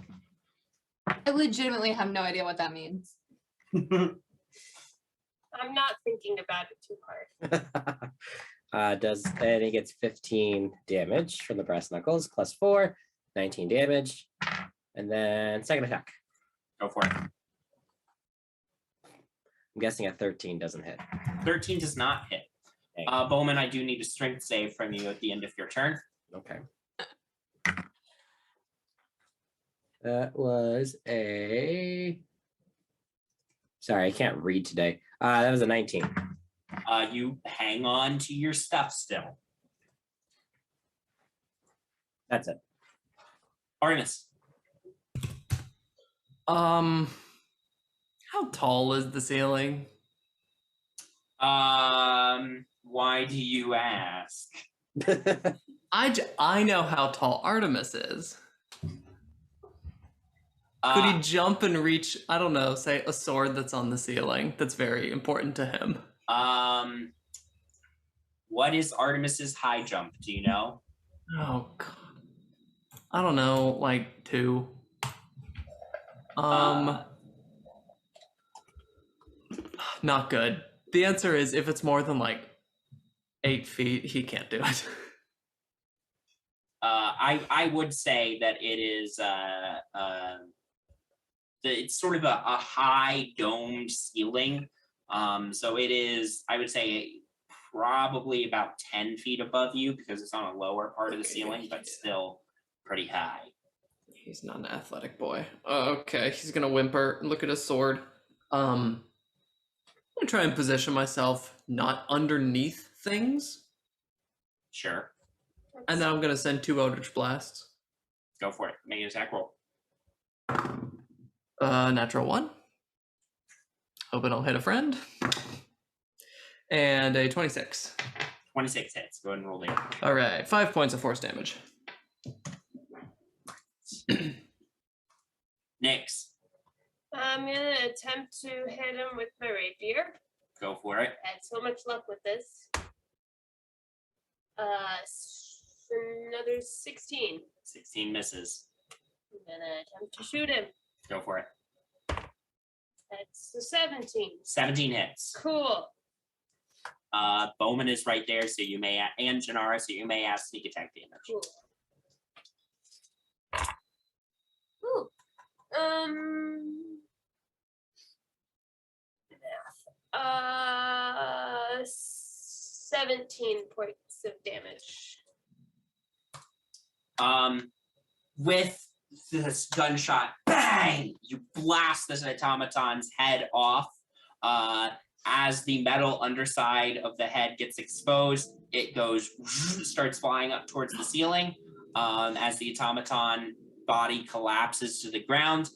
I legitimately have no idea what that means. I'm not thinking about it too hard. And he gets 15 damage from the brass knuckles, plus 4, 19 damage. And then second attack. Go for it. I'm guessing a 13 doesn't hit. 13 does not hit. Okay. Bowman, I do need a strength save from you at the end of your turn. Okay. That was a... Sorry, I can't read today. That was a 19. You hang on to your stuff still. That's it. Artemis. How tall is the ceiling? Why do you ask? I know how tall Artemis is. Could he jump and reach, I don't know, say a sword that's on the ceiling that's very important to him? What is Artemis's high jump? Do you know? Oh, God. I don't know, like 2. Not good. The answer is if it's more than like 8 feet, he can't do it. I would say that it is it's sort of a high domed ceiling. So it is, I would say, probably about 10 feet above you because it's on a lower part of the ceiling, but still pretty high. He's not an athletic boy. Okay, he's gonna whimper and look at his sword. I'm gonna try and position myself not underneath things. Sure. And then I'm gonna send 2 Eldritch Blasts. Go for it. Make an attack roll. Natural 1. Hoping I'll hit a friend. And a 26. 26 hits. Go ahead and roll the damage. All right, 5 points of force damage. Nyx. I'm gonna attempt to hit him with my rapier. Go for it. I had so much luck with this. Another 16. 16 misses. I'm gonna attempt to shoot him. Go for it. That's a 17. 17 hits. Cool. Bowman is right there, so you may, and Janara, so you may ask sneak attack damage. Cool. Ooh. 17 points of damage. With this gunshot, bang! You blast this automaton's head off. As the metal underside of the head gets exposed, it goes, starts flying up towards the ceiling. As the automaton body collapses to the ground,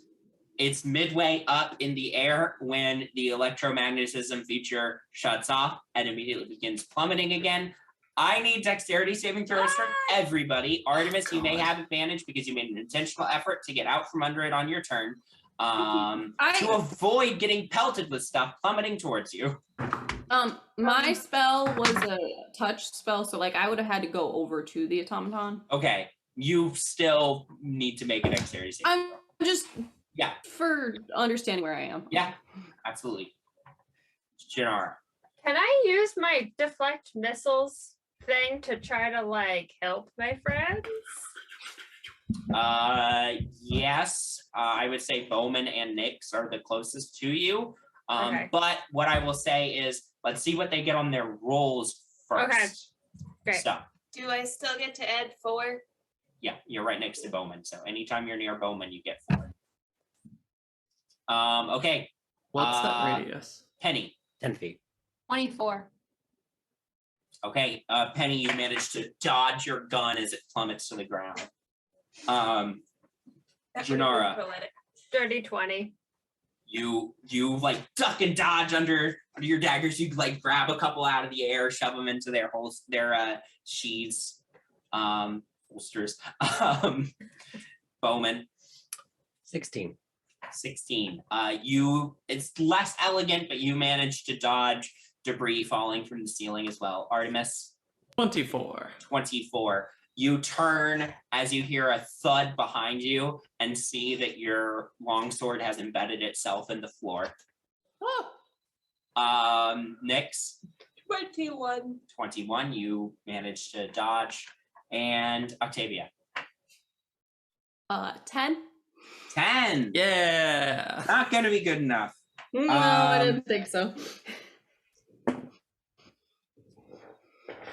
it's midway up in the air when the electromagnetism feature shuts off and immediately begins plummeting again. I need dexterity saving throws from everybody. Artemis, you may have advantage because you made an intentional effort to get out from under it on your turn. To avoid getting pelted with stuff plummeting towards you. My spell was a touch spell, so like I would have had to go over to the automaton. Okay, you still need to make a dexterity saving I'm just yeah for understanding where I am. Yeah, absolutely. Janara. Can I use my deflect missiles thing to try to like help my friends? Yes. I would say Bowman and Nyx are the closest to you. Okay. But what I will say is, let's see what they get on their rolls first. Okay. Great. So, Do I still get to add 4? yeah, you're right next to Bowman. So anytime you're near Bowman, you get 4. Okay. What's that radius? Penny. 10 feet. 24. Okay. Penny, you managed to dodge your gun as it plummets to the ground. Janara. Dirty 20. You like duck and dodge under your daggers. You like grab a couple out of the air, shove them into their sheaths, holsters. Bowman. 16. 16. It's less elegant, but you managed to dodge debris falling from the ceiling as well. Artemis. 24. 24. You turn as you hear a thud behind you and see that your longsword has embedded itself in the floor. Nyx, 21. 21, you managed to dodge. And Octavia, 10. 10. Yeah. Not going to be good enough. No, I Um, didn't think so.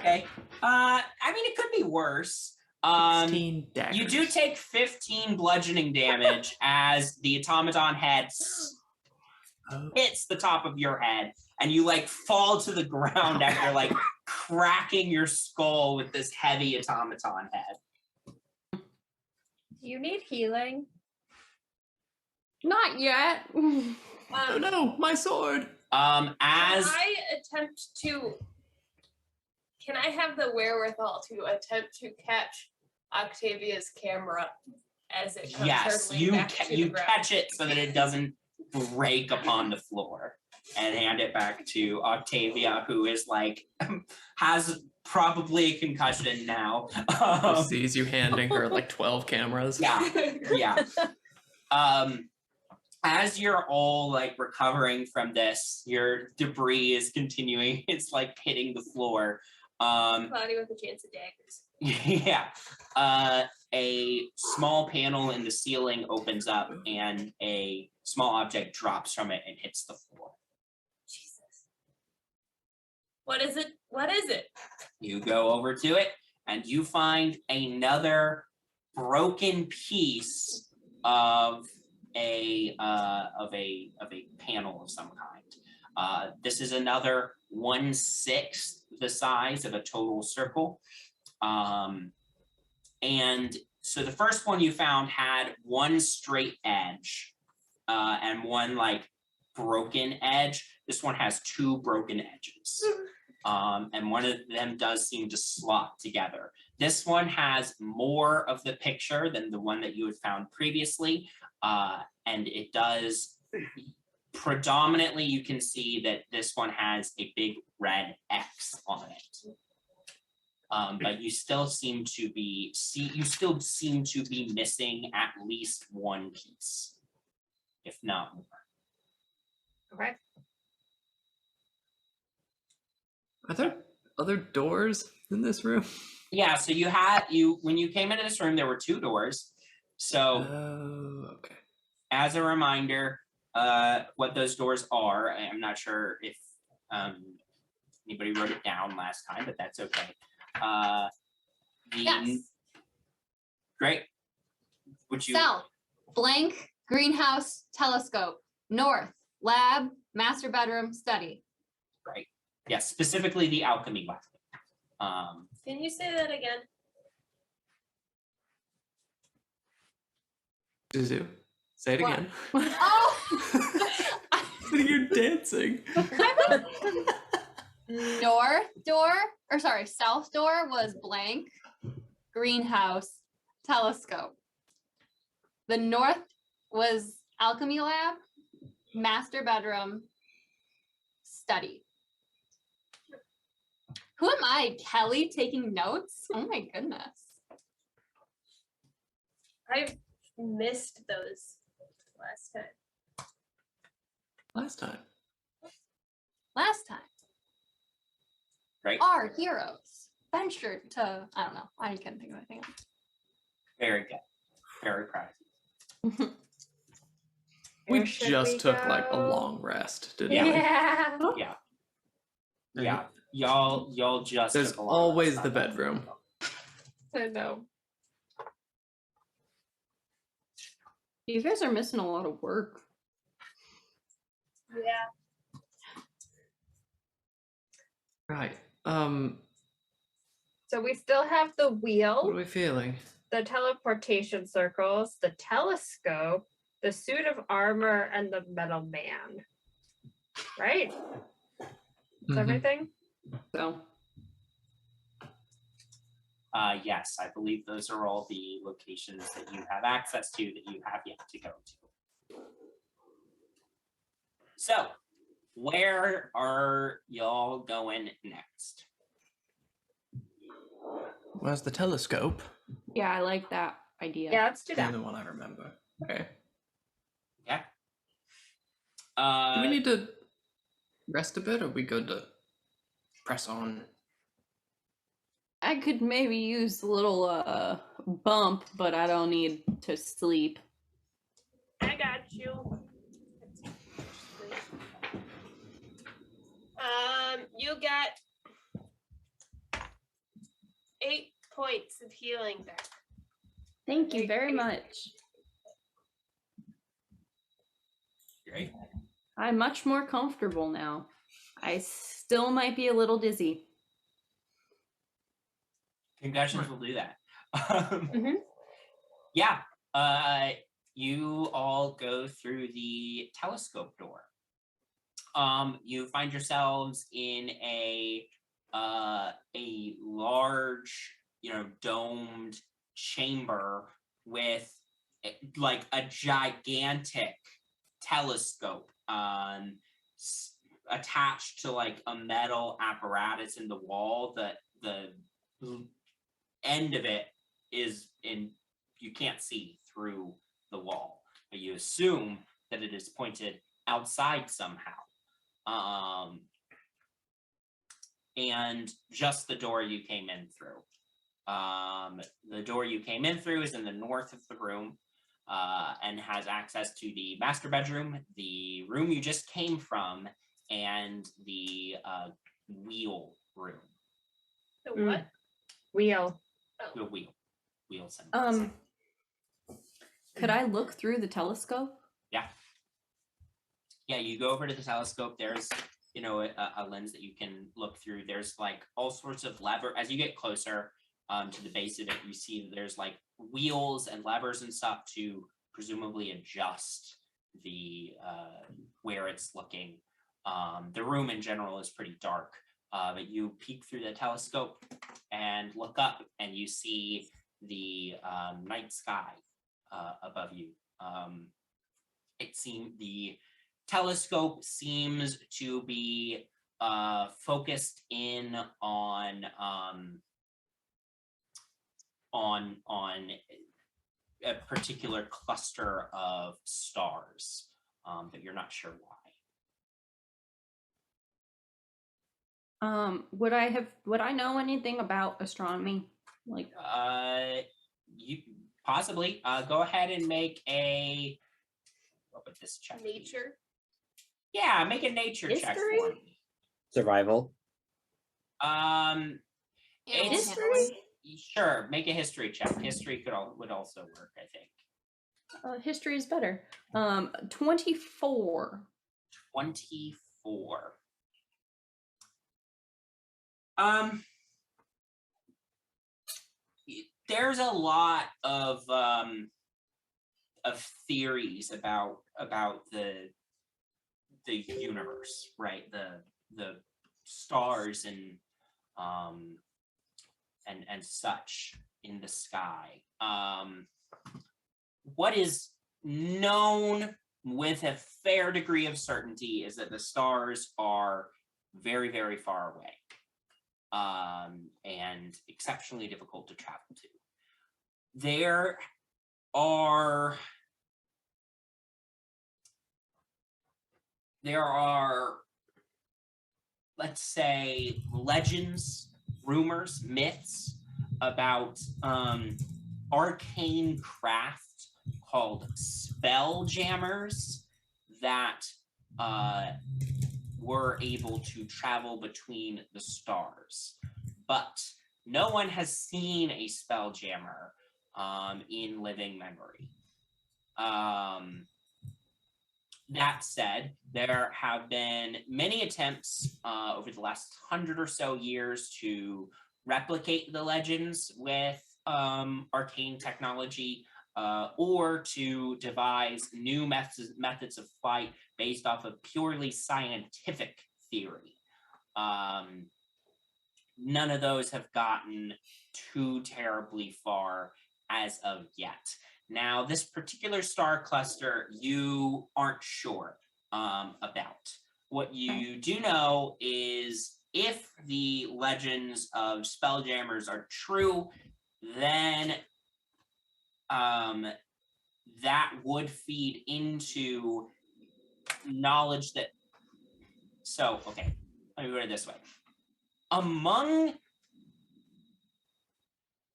Okay. I mean, it could be worse. 16 daggers. You do take 15 bludgeoning damage as the automaton head hits the top of your head, and you like fall to the ground after like cracking your skull with this heavy automaton head. You need healing. Not yet. Oh no, my sword. As I attempt to. Can I have the wherewithal to attempt to catch Octavia's camera as it comes yes, hurtling you back to the you ground? catch it so that it doesn't break upon the floor, and hand it back to Octavia, who is like has probably a concussion now. Who sees you handing her like 12 cameras? Yeah. As you're all like recovering from this, your debris is continuing. It's like hitting the floor. Cloudy with a chance of daggers. Yeah. A small panel in the ceiling opens up and a small object drops from it and hits the floor. Jesus. What is it? What is it? You go over to it and you find another broken piece of a panel of some kind. This is another 1/6 the size of a total circle. And so the first one you found had one straight edge and one like broken edge. This one has two broken edges. And one of them does seem to slot together. This one has more of the picture than the one that you had found previously. And it does, predominantly you can see that this one has a big red X on it. But you still seem to be missing at least one piece, if not more. Okay. Are there other doors in this room? Yeah, so when you came into this room, there were two doors. So Oh, okay. as a reminder, what those doors are, I'm not sure if anybody wrote it down last time, but that's okay. Yes. Great. Would you? South, blank, greenhouse, telescope. North, lab, master bedroom, study. Right. Yes, specifically the alchemy lab. Can you say that again? Zuzu, say it What? again. Oh! You're dancing. South door was blank, greenhouse, telescope. The north was alchemy lab, master bedroom, study. Who am I, Kelly, taking notes? Oh my goodness. I've missed those last time. Last time. Right. Our heroes ventured to, I don't know, I can't think of anything else. Very good. Very proud of you. We Where should just we took like a go? long rest, didn't we? Yeah. Yeah. Yeah. Y'all just There's took a lot of always rest the on that. bedroom. I know. You guys are missing a lot of work. Yeah. Right. So we still have the What are wheel, we feeling? the teleportation circles, the telescope, the suit of armor, and the metal man. Right? That's Mhm. everything? So Yes, I believe those are all the locations that you have access to that you have yet to go to. So, where are y'all going next? Where's the telescope? yeah, I like that idea. Yeah, let's do The that. only one I remember. Okay. Yeah. Do we need to rest a bit, or are we good to press on? I could maybe use a little bump, but I don't need to sleep. I got you. You got 8 points of healing back. Thank you very much. Great. I'm much more comfortable now. I still might be a little dizzy. Concussions will do that. Mhm. Yeah. You all go through the telescope door. You find yourselves in a large, domed chamber with like a gigantic telescope attached to like a metal apparatus in the wall. That the end of it is in, you can't see through the wall, but you assume that it is pointed outside somehow. And just the door you came in through. The door you came in through is in the north of the room and has access to the master bedroom, the room you just came from, and the wheel room. The what? Wheel. The wheel symbol. Could I look through the telescope? Yeah, you go over to the telescope. There's, a lens that you can look through. There's like all sorts of lever. As you get closer to the base of it, you see there's like wheels and levers and stuff to presumably adjust the where it's looking. The room in general is pretty dark, but you peek through the telescope and look up, and you see the night sky above you. The telescope seems to be focused in on a particular cluster of stars, but you're not sure why. Would I know anything about astronomy? Like, You possibly go ahead and make a, what would this check be? Nature. Yeah, make a nature check History? for me. Survival. Animal It's- handling. Sure, make a history check. History would also work, I think. history is better. 24. 24. There's a lot of theories about the universe, right? The stars and such in the sky. What is known with a fair degree of certainty is that the stars are very, very far away, and exceptionally difficult to travel to. There are let's say legends, rumors, myths about arcane craft called spelljammers that were able to travel between the stars. But no one has seen a spelljammer in living memory. That said, there have been many attempts over the last 100 or so years to replicate the legends with arcane technology, or to devise new methods of flight based off of purely scientific theory. None of those have gotten too terribly far as of yet. Now, this particular star cluster, you aren't sure about. What you do know is if the legends of spelljammers are true, then that would feed into knowledge that So, okay, let me put it this way.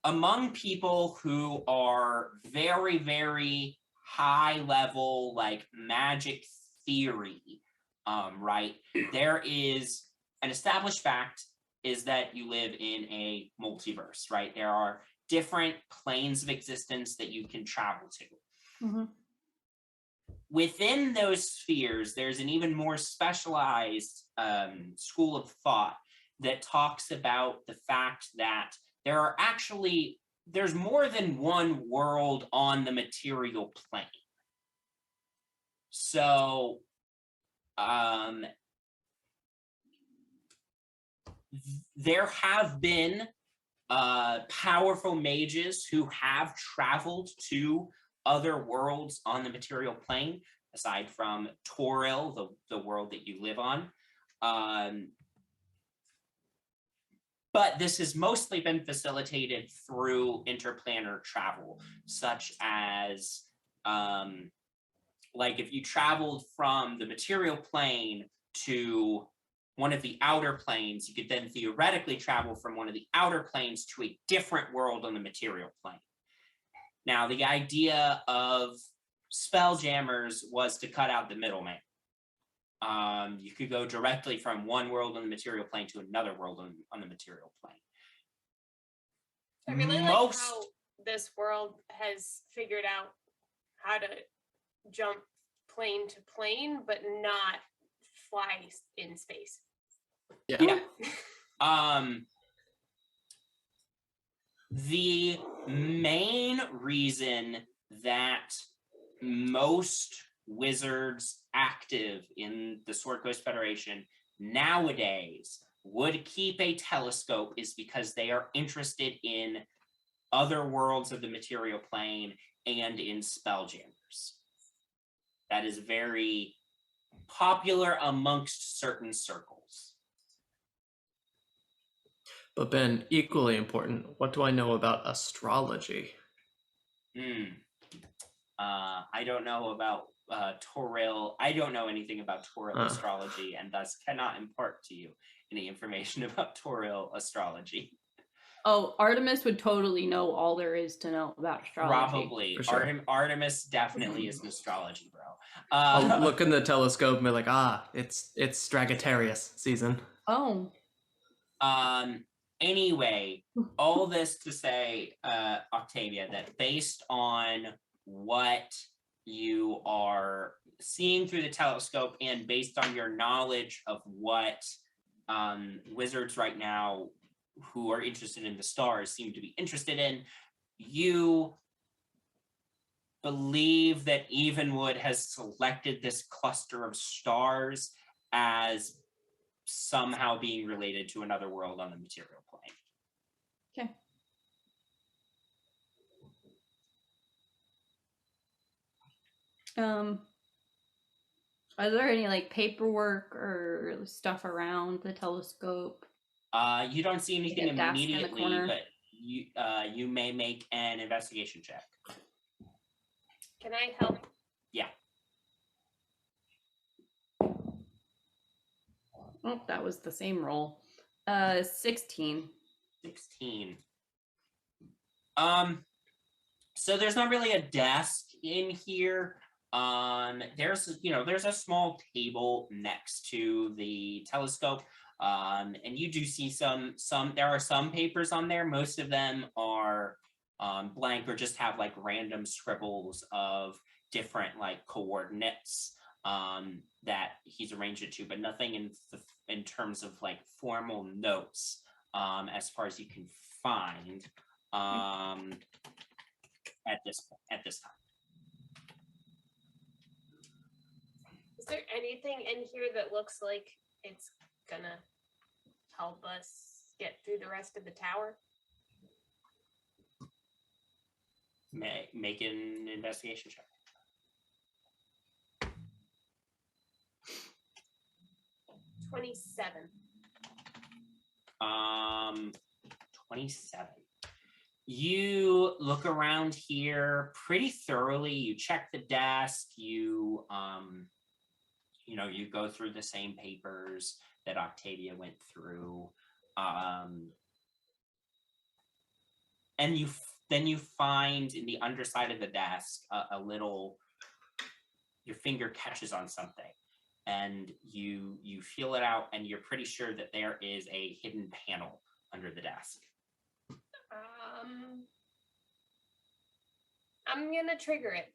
Among people who are very, very high level, like magic theory, right? There is an established fact is that you live in a multiverse, right? There are different planes of existence that you can travel to. Mhm. Within those spheres, there's an even more specialized school of thought that talks about the fact that there's more than one world on the material plane. So, there have been powerful mages who have traveled to other worlds on the material plane, aside from Toril, the world that you live on. But this has mostly been facilitated through interplanar travel, such as like if you traveled from the material plane to one of the outer planes, you could then theoretically travel from one of the outer planes to a different world on the material plane. Now, the idea of Spelljammers was to cut out the middleman. You could go directly from one world on the material plane to another world on the material plane. I really like how this world has figured out how to jump plane to plane, but not fly in space. Yeah. The main reason that most wizards active in the Sword Coast Federation nowadays would keep a telescope is because they are interested in other worlds of the material plane and in Spelljammers. That is very popular amongst certain circles. But Ben, equally important, what do I know about astrology? I don't know about Toril. I don't know anything about Toril astrology, and thus cannot impart to you any information about Toril astrology. Oh, Artemis would totally know all there is to know about astrology. Probably. For sure. Artemis definitely is an astrology bro. I'll look in the telescope and be like, it's Stragatarius season. Oh. Anyway, all this to say, Octavia, that based on what you are seeing through the telescope and based on your knowledge of what wizards right now who are interested in the stars seem to be interested in, you believe that Evenwood has selected this cluster of stars as somehow being related to another world on the material plane. Okay. Are there any like paperwork or stuff around the telescope? You don't see anything Like a desk in the immediately, corner? but you may make an investigation check. Can I help? Yeah. Oh, that was the same roll. 16. 16. So there's not really a desk in here. There's a small table next to the telescope. And you do see there are some papers on there. Most of them are blank or just have like random scribbles of different like coordinates that he's arranged it to, but nothing in terms of like formal notes as far as you can find at this time. Is there anything in here that looks like it's gonna help us get through the rest of the tower? Make an investigation check. 27. 27. You look around here pretty thoroughly. You check the desk. You you go through the same papers that Octavia went through, and then you find in the underside of the desk a little. Your finger catches on something, and you feel it out, and you're pretty sure that there is a hidden panel under the desk. I'm gonna trigger it.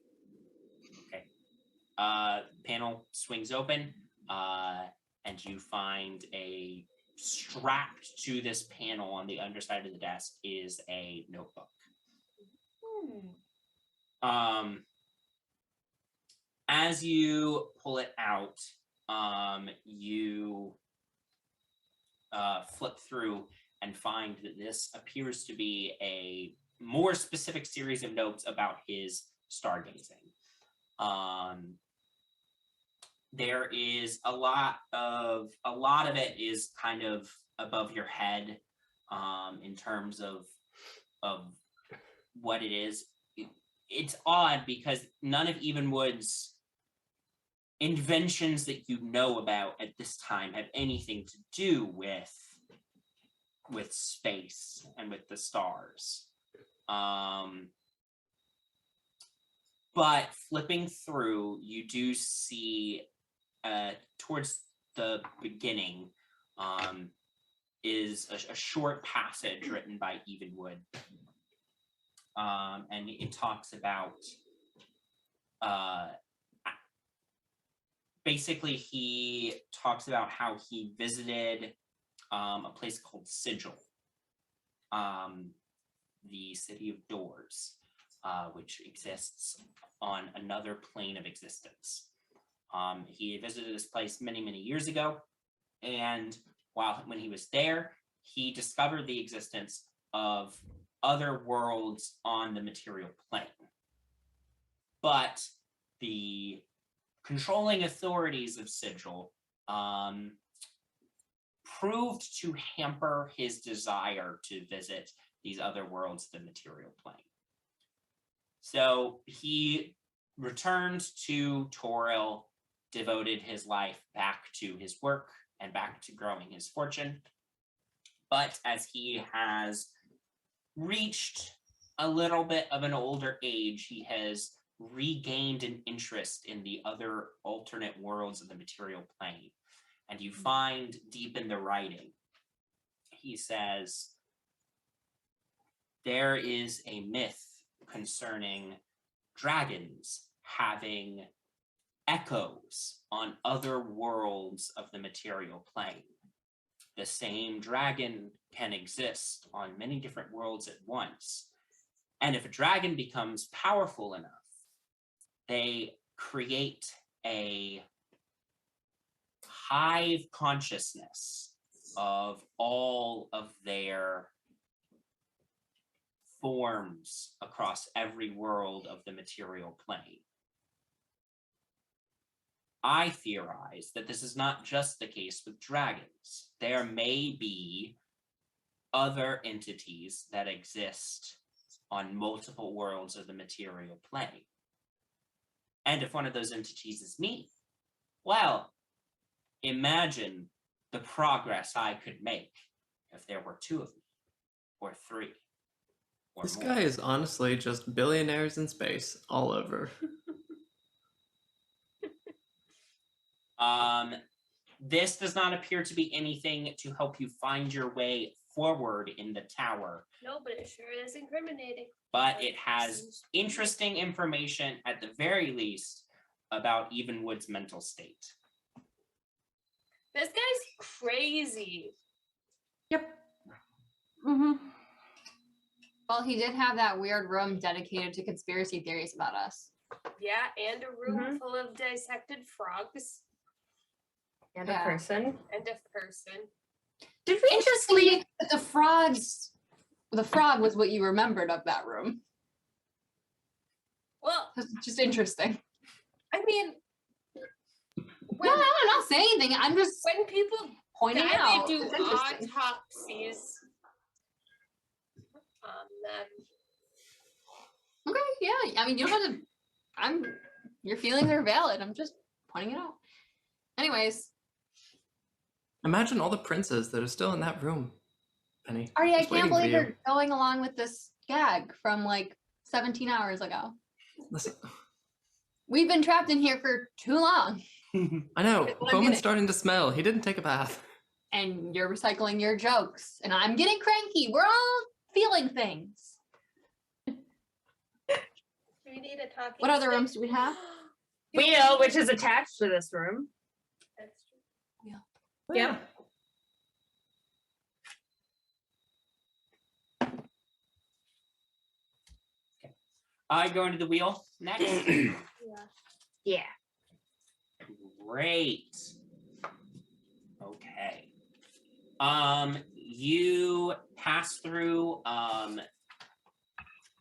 Okay. Panel swings open, and you find strapped to this panel on the underside of the desk is a notebook. As you pull it out, you flip through and find that this appears to be a more specific series of notes about his stargazing. There is a lot of it is kind of above your head, in terms of what it is. It's odd because none of Evenwood's inventions that you know about at this time have anything to do with space and with the stars. But flipping through, you do see towards the beginning is a short passage written by Evenwood. And it talks about basically he talks about how he visited a place called Sigil, the city of doors, which exists on another plane of existence. He visited this place many, many years ago, and when he was there, he discovered the existence of other worlds on the material plane. But the controlling authorities of Sigil proved to hamper his desire to visit these other worlds, the material plane. So he returned to Toril, devoted his life back to his work and back to growing his fortune. But as he has reached a little bit of an older age, he has regained an interest in the other alternate worlds of the material plane. And you find deep in the writing, he says, there is a myth concerning dragons having echoes on other worlds of the material plane. The same dragon can exist on many different worlds at once. And if a dragon becomes powerful enough, they create a hive consciousness of all of their forms across every world of the material plane. I theorize that this is not just the case with dragons. There may be other entities that exist on multiple worlds of the material plane. And if one of those entities is me, well, imagine the progress I could make if there were 2 of me, or 3, or This more. guy is honestly just billionaires in space all over. This does not appear to be anything to help you find your way forward in the tower, No, but it sure is incriminating. but it has interesting information at the very least about Evenwood's mental state. This guy's crazy. Yep. Mm-hmm. Well, he did have that weird room dedicated to conspiracy theories about us. Yeah, and a room Mhm. full of dissected frogs And Yeah. a person. and a person. Did we just leave? Interestingly, the frog was what you remembered of that room. Well, It's just interesting. I mean, when, No, I'm not saying anything. I'm just when people pointing die, out. they do It's interesting. autopsies on them. Okay, yeah. I mean, you don't have to. Your feelings are valid. I'm just pointing it out. Anyways, Imagine all the princes that are still in that room, Penny. Artie, I just can't waiting for believe you. you're going along with this gag from like 17 hours ago. Listen, We've been trapped in here for too long, I know. One Bowman's minute. starting to smell. He didn't take a bath. and you're recycling your jokes, and I'm getting cranky. We're all feeling things. We need a talking. What other stick. rooms do we have? Wheel, which is attached to this room. That's true. Yep. I go into the wheel next. Yeah. Yeah. Great. Okay. You pass through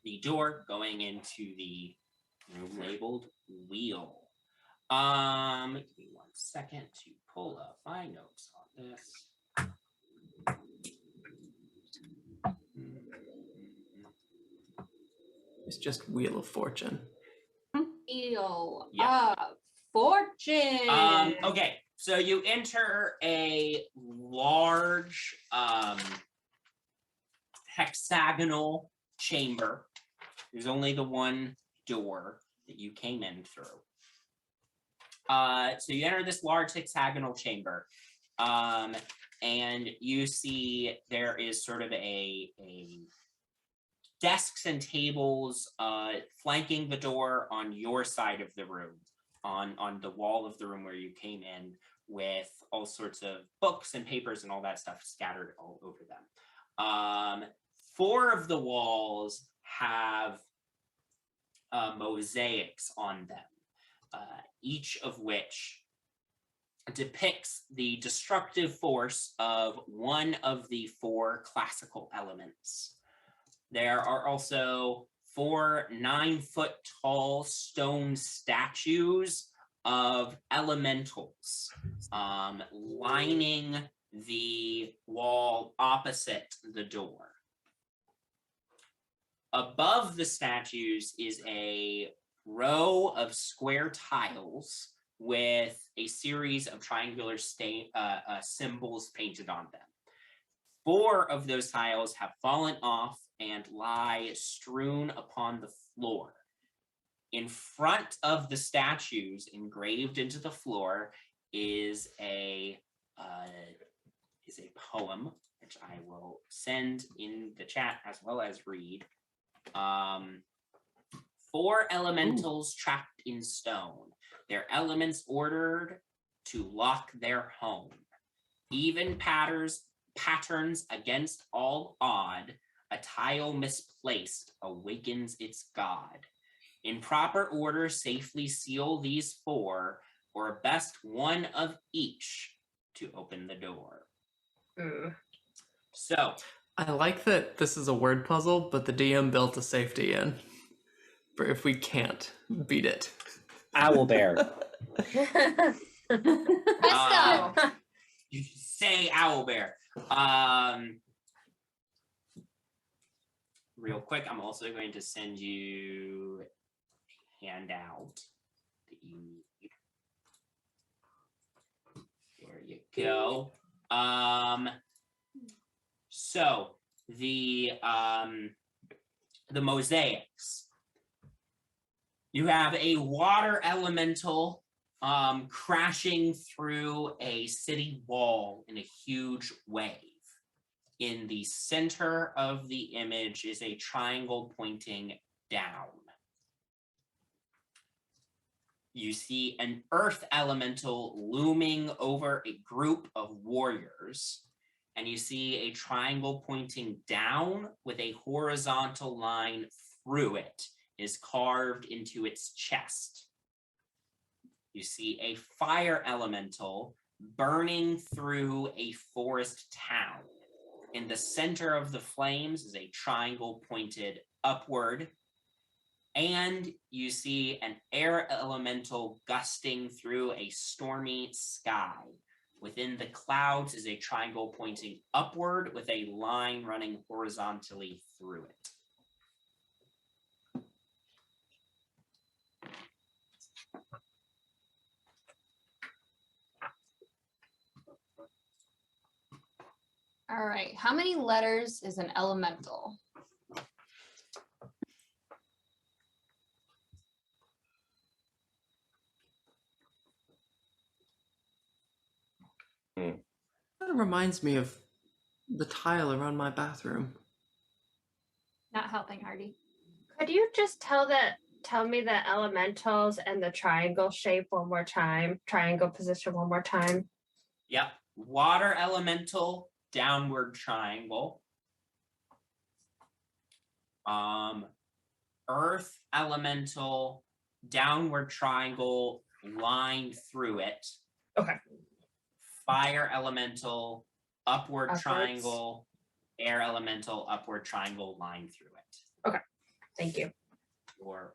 the door going into the room labeled wheel. Give me 1 second to pull up my notes on this. It's just Wheel of Fortune. Wheel Yeah. of Fortune. Okay, so you enter a large hexagonal chamber. There's only the one door that you came in through. So you enter this large hexagonal chamber, and you see there is sort of a desks and tables flanking the door on your side of the room, on the wall of the room where you came in, with all sorts of books and papers and all that stuff scattered all over them. 4 of the walls have mosaics on them, each of which depicts the destructive force of one of the 4 classical elements. There are also 4 9-foot-tall stone statues of elementals lining the wall opposite the door. Above the statues is a row of square tiles with a series of triangular symbols painted on them. 4 of those tiles have fallen off and lie strewn upon the floor. In front of the statues, engraved into the floor, is a poem, which I will send in the chat as well as read. 4 elementals trapped in stone, their elements ordered to lock their home. Even patterns against all odd, a tile misplaced awakens its god. In proper order, safely seal these 4, or best one of each to open the door. So, I like that this is a word puzzle, but the DM built a safety in for if we can't beat it. Owlbear. Bestow. you say owlbear. Real quick, I'm also going to send you a handout that you need. There you go. So the mosaics. You have a water elemental crashing through a city wall in a huge wave. In the center of the image is a triangle pointing down. You see an earth elemental looming over a group of warriors, and you see a triangle pointing down with a horizontal line through it is carved into its chest. You see a fire elemental burning through a forest town. In the center of the flames is a triangle pointed upward, and you see an air elemental gusting through a stormy sky. Within the clouds is a triangle pointing upward with a line running horizontally through it. All right. How many letters is an elemental? That reminds me of the tile around my bathroom. Not helping, Hardy. Could you just tell me the elementals and the triangle shape one more time? Triangle position one more time. Yep. Water elemental, downward triangle. Earth elemental, downward triangle, line through it. Okay. Fire elemental, upward Upwards. triangle. Air elemental, upward triangle, line through it. Okay. Thank you. You're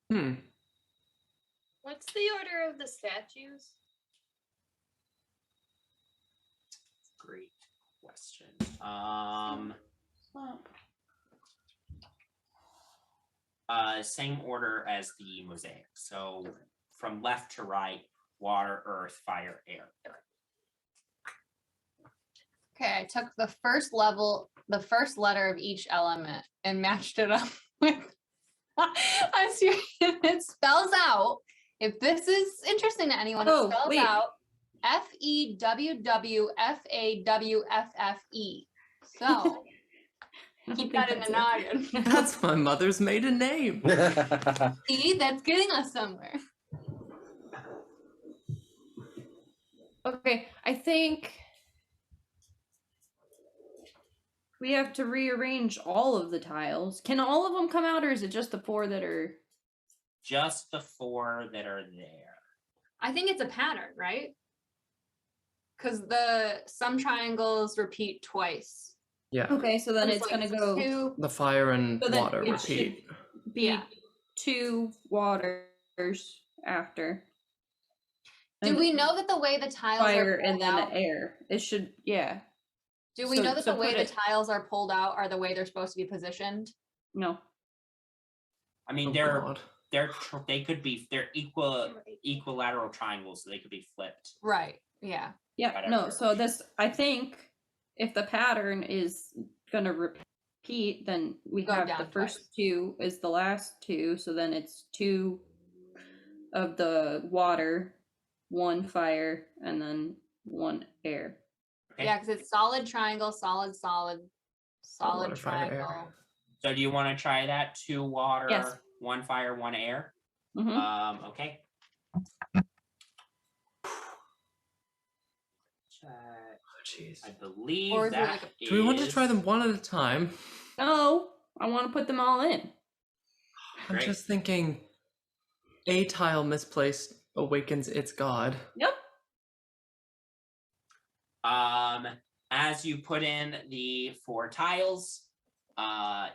welcome. What's the order of the statues? Great question. Same order as the mosaic. So from left to right, water, earth, fire, air. Okay, I took the first letter of each element and matched it up with I'm serious. It spells out. If this is interesting to anyone, it spells out FEWWFAWFFE. So keep that in the noggin. That's my mother's maiden name. See, that's getting us somewhere. Okay, I think we have to rearrange all of the tiles. Can all of them come out, or is it just the 4 that are? Just the 4 that are there. I think it's a pattern, right? Because some triangles repeat twice. Yeah. Okay, so then There's it's like gonna go. 2. The fire and So then water it repeat. should be Yeah. 2 waters after. Do And we know that the way the tiles fire are pulled and then out, air? It should, yeah. do we so- know that so the way put the it- tiles are pulled out are the way they're supposed to be positioned? No. I mean, Oh, God. they could be equilateral triangles, so they could be flipped. Right. Yeah. Yeah, no, Whatever. so this, I think, if the pattern is gonna repeat, then we Go have down the first 2 is the last 2, so then it's 2 of the water, 1 fire, and then 1 air. Okay. Yeah, because it's solid triangle, solid water, fire, air. triangle. So do you want to try that? 2 water, Yes. 1 fire, 1 air. Mm-hmm. Okay. Oh, jeez. I believe Or is it that like Do we want to is- try them one at a time? No, I want to put them all in. I'm Great. just thinking a tile misplaced awakens its god. Yep. As you put in the 4 tiles,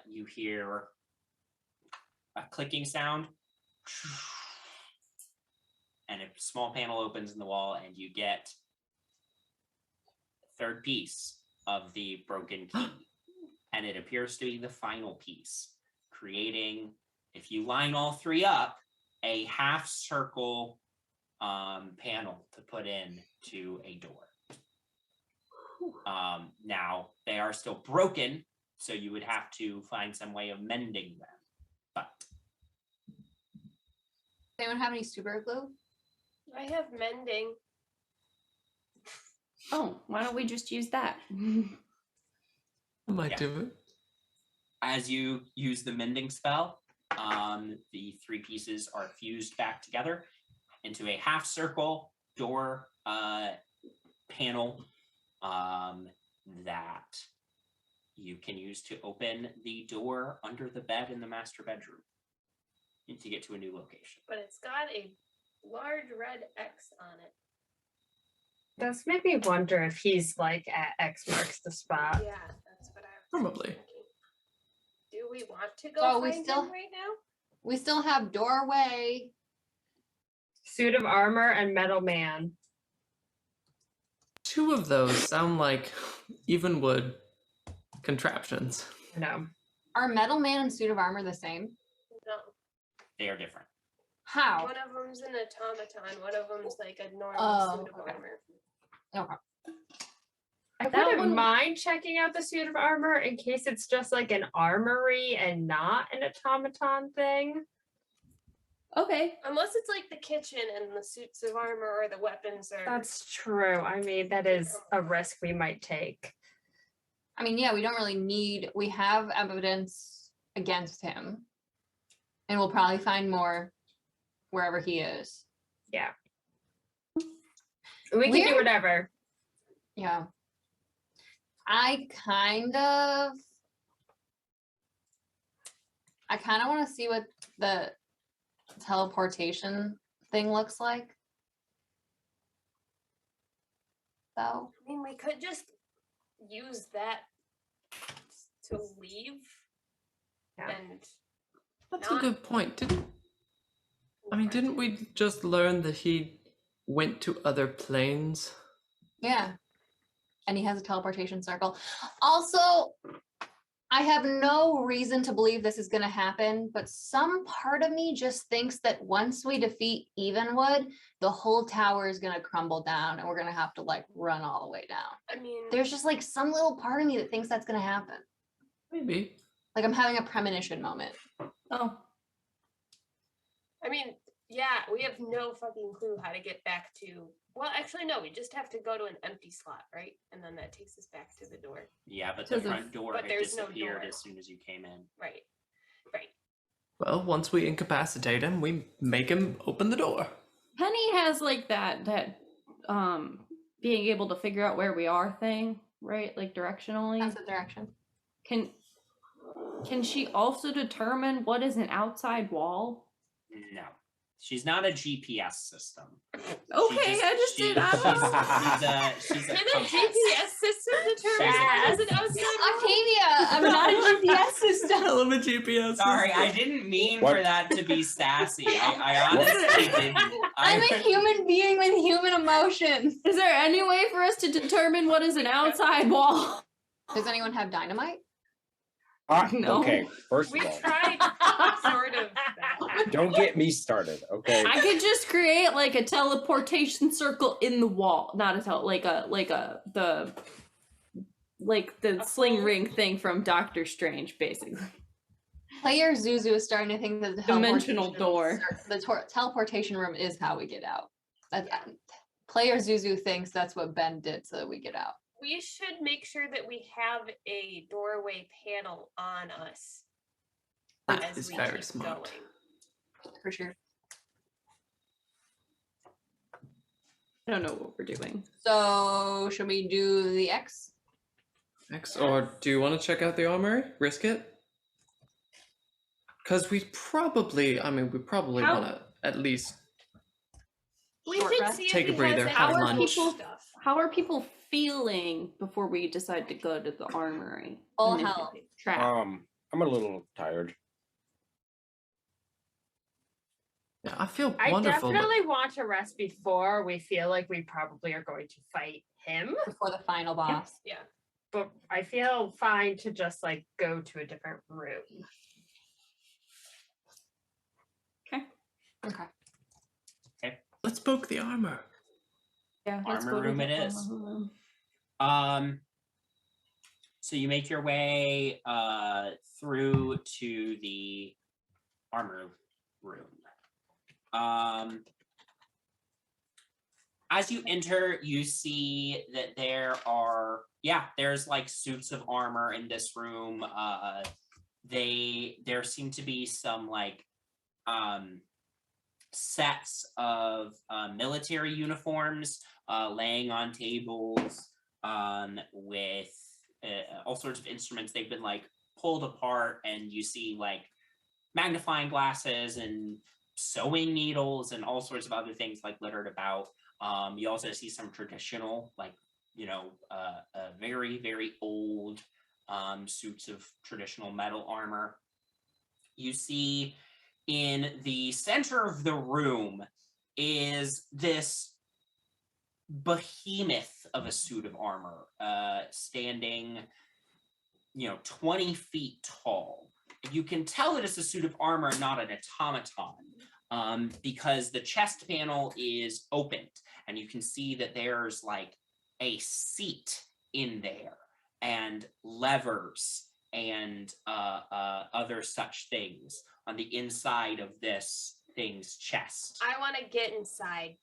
you hear a clicking sound, and a small panel opens in the wall, and you get the 3rd piece of the broken key, and it appears to be the final piece, creating, if you line all 3 up, a half circle panel to put in to a door. Now they are still broken, so you would have to find some way of mending them. But Does anyone have any super glue? I have mending. Oh, why don't we just use that? I might Yeah. do it. as you use the mending spell, the 3 pieces are fused back together into a half circle door panel that you can use to open the door under the bed in the master bedroom and to get to a new location. But it's got a large red X on it. Does make me wonder if he's like at X marks the spot. Yeah, that's what I was Probably. thinking. Do we want to go So we find still- him right now? We still have doorway. Suit of armor and metal man. 2 of those sound like Evenwood contraptions. No. Are Metal Man and Suit of Armor the same? No. They are different. How? One of them's an automaton. One of them's like a normal Oh, suit of okay. armor. Okay. I That wouldn't one- mind checking out the suit of armor in case it's just like an armory and not an automaton thing. Okay. Unless it's like the kitchen and the suits of armor or the weapons are. That's true. I mean, that is a risk we might take. I mean, yeah, we don't really need, we have evidence against him. And we'll probably find more wherever he is. Yeah. We can do Weird. whatever. Yeah. I kind of want to see what the teleportation thing looks like. So, I mean, we could just use that to leave. Yeah. And That's a Not- good point. Didn't we just learn that he went to other planes? yeah. And he has a teleportation circle. Also, I have no reason to believe this is going to happen, but some part of me just thinks that once we defeat Evenwood, the whole tower is going to crumble down and we're going to have to like run all the way down. I mean, There's just like some little part of me that thinks that's going to happen. Maybe. Like I'm having a premonition moment. Oh. I mean, yeah, we have no fucking clue how to get back to. Well, actually, no. We just have to go to an empty slot, right? And then that takes us back to the door. Yeah, but To the the- front door But had there's no disappeared door. as soon as you came in. Right. Right. Well, once we incapacitate him, we make him open the door. Penny has like that being able to figure out where we are thing, right? Like directionally. That's the direction. Can she also determine what is an outside wall? No. She's not a GPS system. Okay, I just did. I don't know. She's a Can a compass. GPS system determine She's as an outside Octavia, I'm not a GPS system. Hell of a GPS. Sorry, I didn't mean What? for that to be sassy. I honestly didn't. I'm a human being with human emotions. Is there any way for us to determine what is an outside wall? Does anyone have dynamite? No. Okay, first We of all, tried sort of that. don't get me started. Okay, I could just create like a teleportation circle in the wall, not a the sling hole? ring thing from Doctor Strange, basically. Player Zuzu is starting to think that the Dimensional teleportation door. The teleportation room is how we get out. Player Zuzu thinks that's what Ben did so that we get out. We should make sure that we have a doorway panel on us That as is we very keep smart. going. For sure. I don't know what we're doing. So should we do the X? Next, or do you want to check out the armory? Risk it? Because we probably How- want to at least. We Short should rest? see if Take a he breather, has have any lunch. stuff. How are people feeling before we decide to go to the armory? Full And if health. it's trapped? I'm a little tired. Yeah, I feel I wonderful. but- definitely want to rest before we feel like we probably are going to fight him. Before the final boss. Yeah. But I feel fine to just like go to a different room. Okay. Let's poke the armor. Yeah, let's Armor go to room the it is. armor room. So you make your way through to the armor room. As you enter, you see that there's like suits of armor in this room. There seem to be some like sets of military uniforms laying on tables with all sorts of instruments. They've been like pulled apart, and you see like magnifying glasses and sewing needles and all sorts of other things like littered about. You also see some traditional, like, very, very old suits of traditional metal armor. You see in the center of the room is this behemoth of a suit of armor, standing, 20 feet tall. You can tell that it's a suit of armor, not an automaton, because the chest panel is opened, and you can see that there's like a seat in there, and levers, and other such things on the inside of this thing's chest. I want to get inside.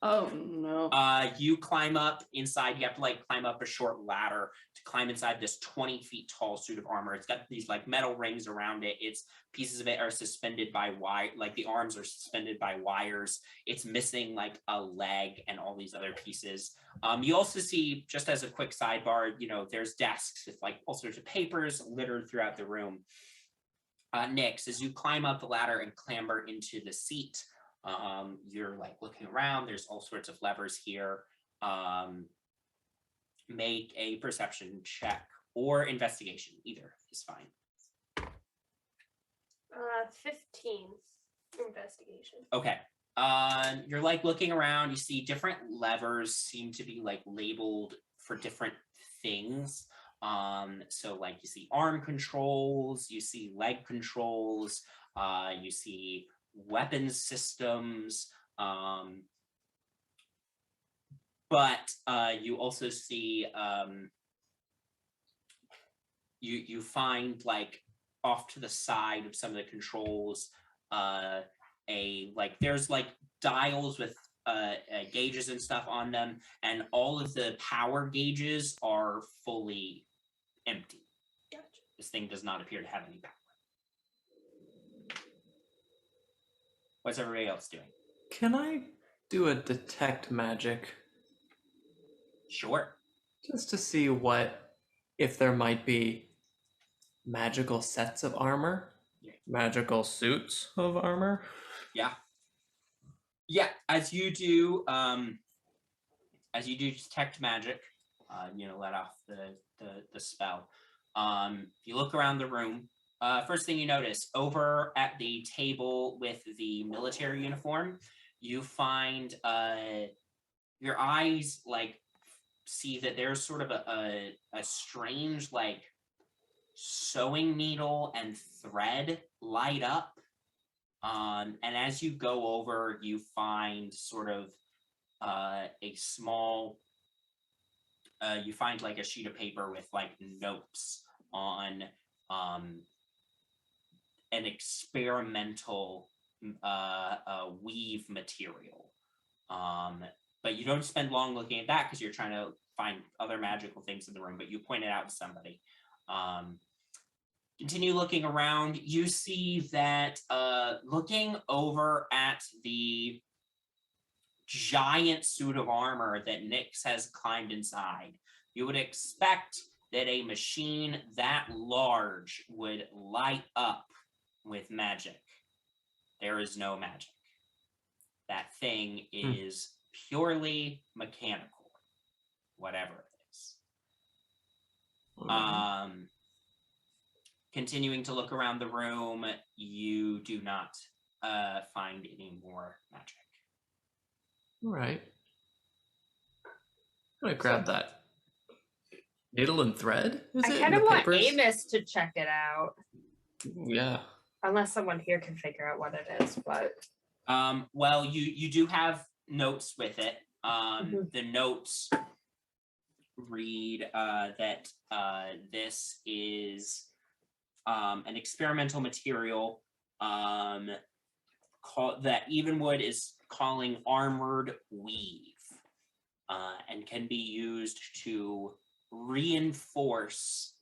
Oh no. You climb up inside. You have to climb up a short ladder to climb inside this 20 feet tall suit of armor. It's got these metal rings around it. Its pieces of it are suspended by wire, the arms are suspended by wires. It's missing a leg and all these other pieces. You also see, just as a quick sidebar, there's desks with all sorts of papers littered throughout the room. Next, as you climb up the ladder and clamber into the seat, you're looking around. There's all sorts of levers here. Make a perception check or investigation. Either is fine. 15 investigation. Okay. You're looking around. You see different levers seem to be labeled for different things. So you see arm controls, you see leg controls, you see weapons systems, but you also see you find off to the side of some of the controls there's dials with gauges and stuff on them, and all of the power gauges are fully empty. Gotcha. This thing does not appear to have any power. What's everybody else doing? Can I do a detect magic Sure. just to see if there might be magical sets of armor, magical suits of armor? Yeah, as you do detect magic, let off the spell. You look around the room. First thing you notice, over at the table with the military uniform, you find your eyes see that there's sort of a strange sewing needle and thread light up. And as you go over, you find sort of a small, you find a sheet of paper with notes on an experimental weave material. But you don't spend long looking at that because you're trying to find other magical things in the room, but you point it out to somebody. Continue looking around. You see that looking over at the giant suit of armor that Nyx has climbed inside, you would expect that a machine that large would light up with magic. There is no magic. That thing is purely mechanical, whatever it is. Continuing to look around the room, you do not find any more magic. All right. I'm gonna grab that needle and thread. I kind of want Amos to check it out. Yeah. Unless someone here can figure out what it is, but well, you do have notes with it. The notes read that this is an experimental material that Evenwood is calling armored weave, and can be used to reinforce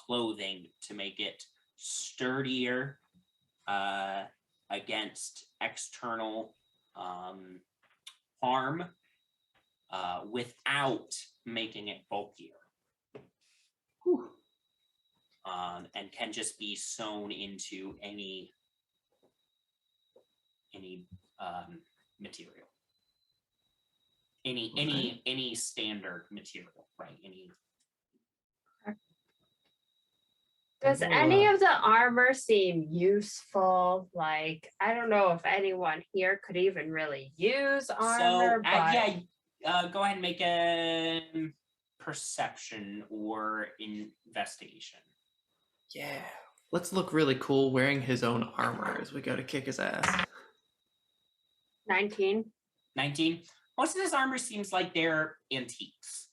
clothing to make it sturdier against external harm without making it bulkier. And can just be sewn into any material, any standard material, right? Does any of the armor seem useful? Like, I don't know if anyone here could even really use armor, but go ahead and make a perception or investigation. Yeah. Let's look really cool wearing his own armor as we go to kick his ass. 19. 19. Most of this armor seems like they're antiques.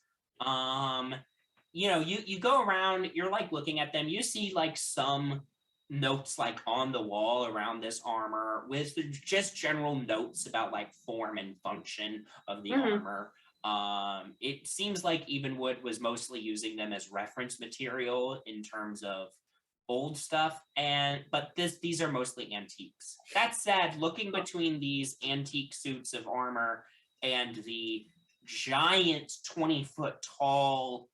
You go around, you're like looking at them, you see like some notes like on the wall around this armor with just general notes about like form and function of the armor. It seems like Evenwood was mostly using them as reference material in terms of old stuff, but these are mostly antiques. That said, looking between these antique suits of armor and the giant 20-foot tall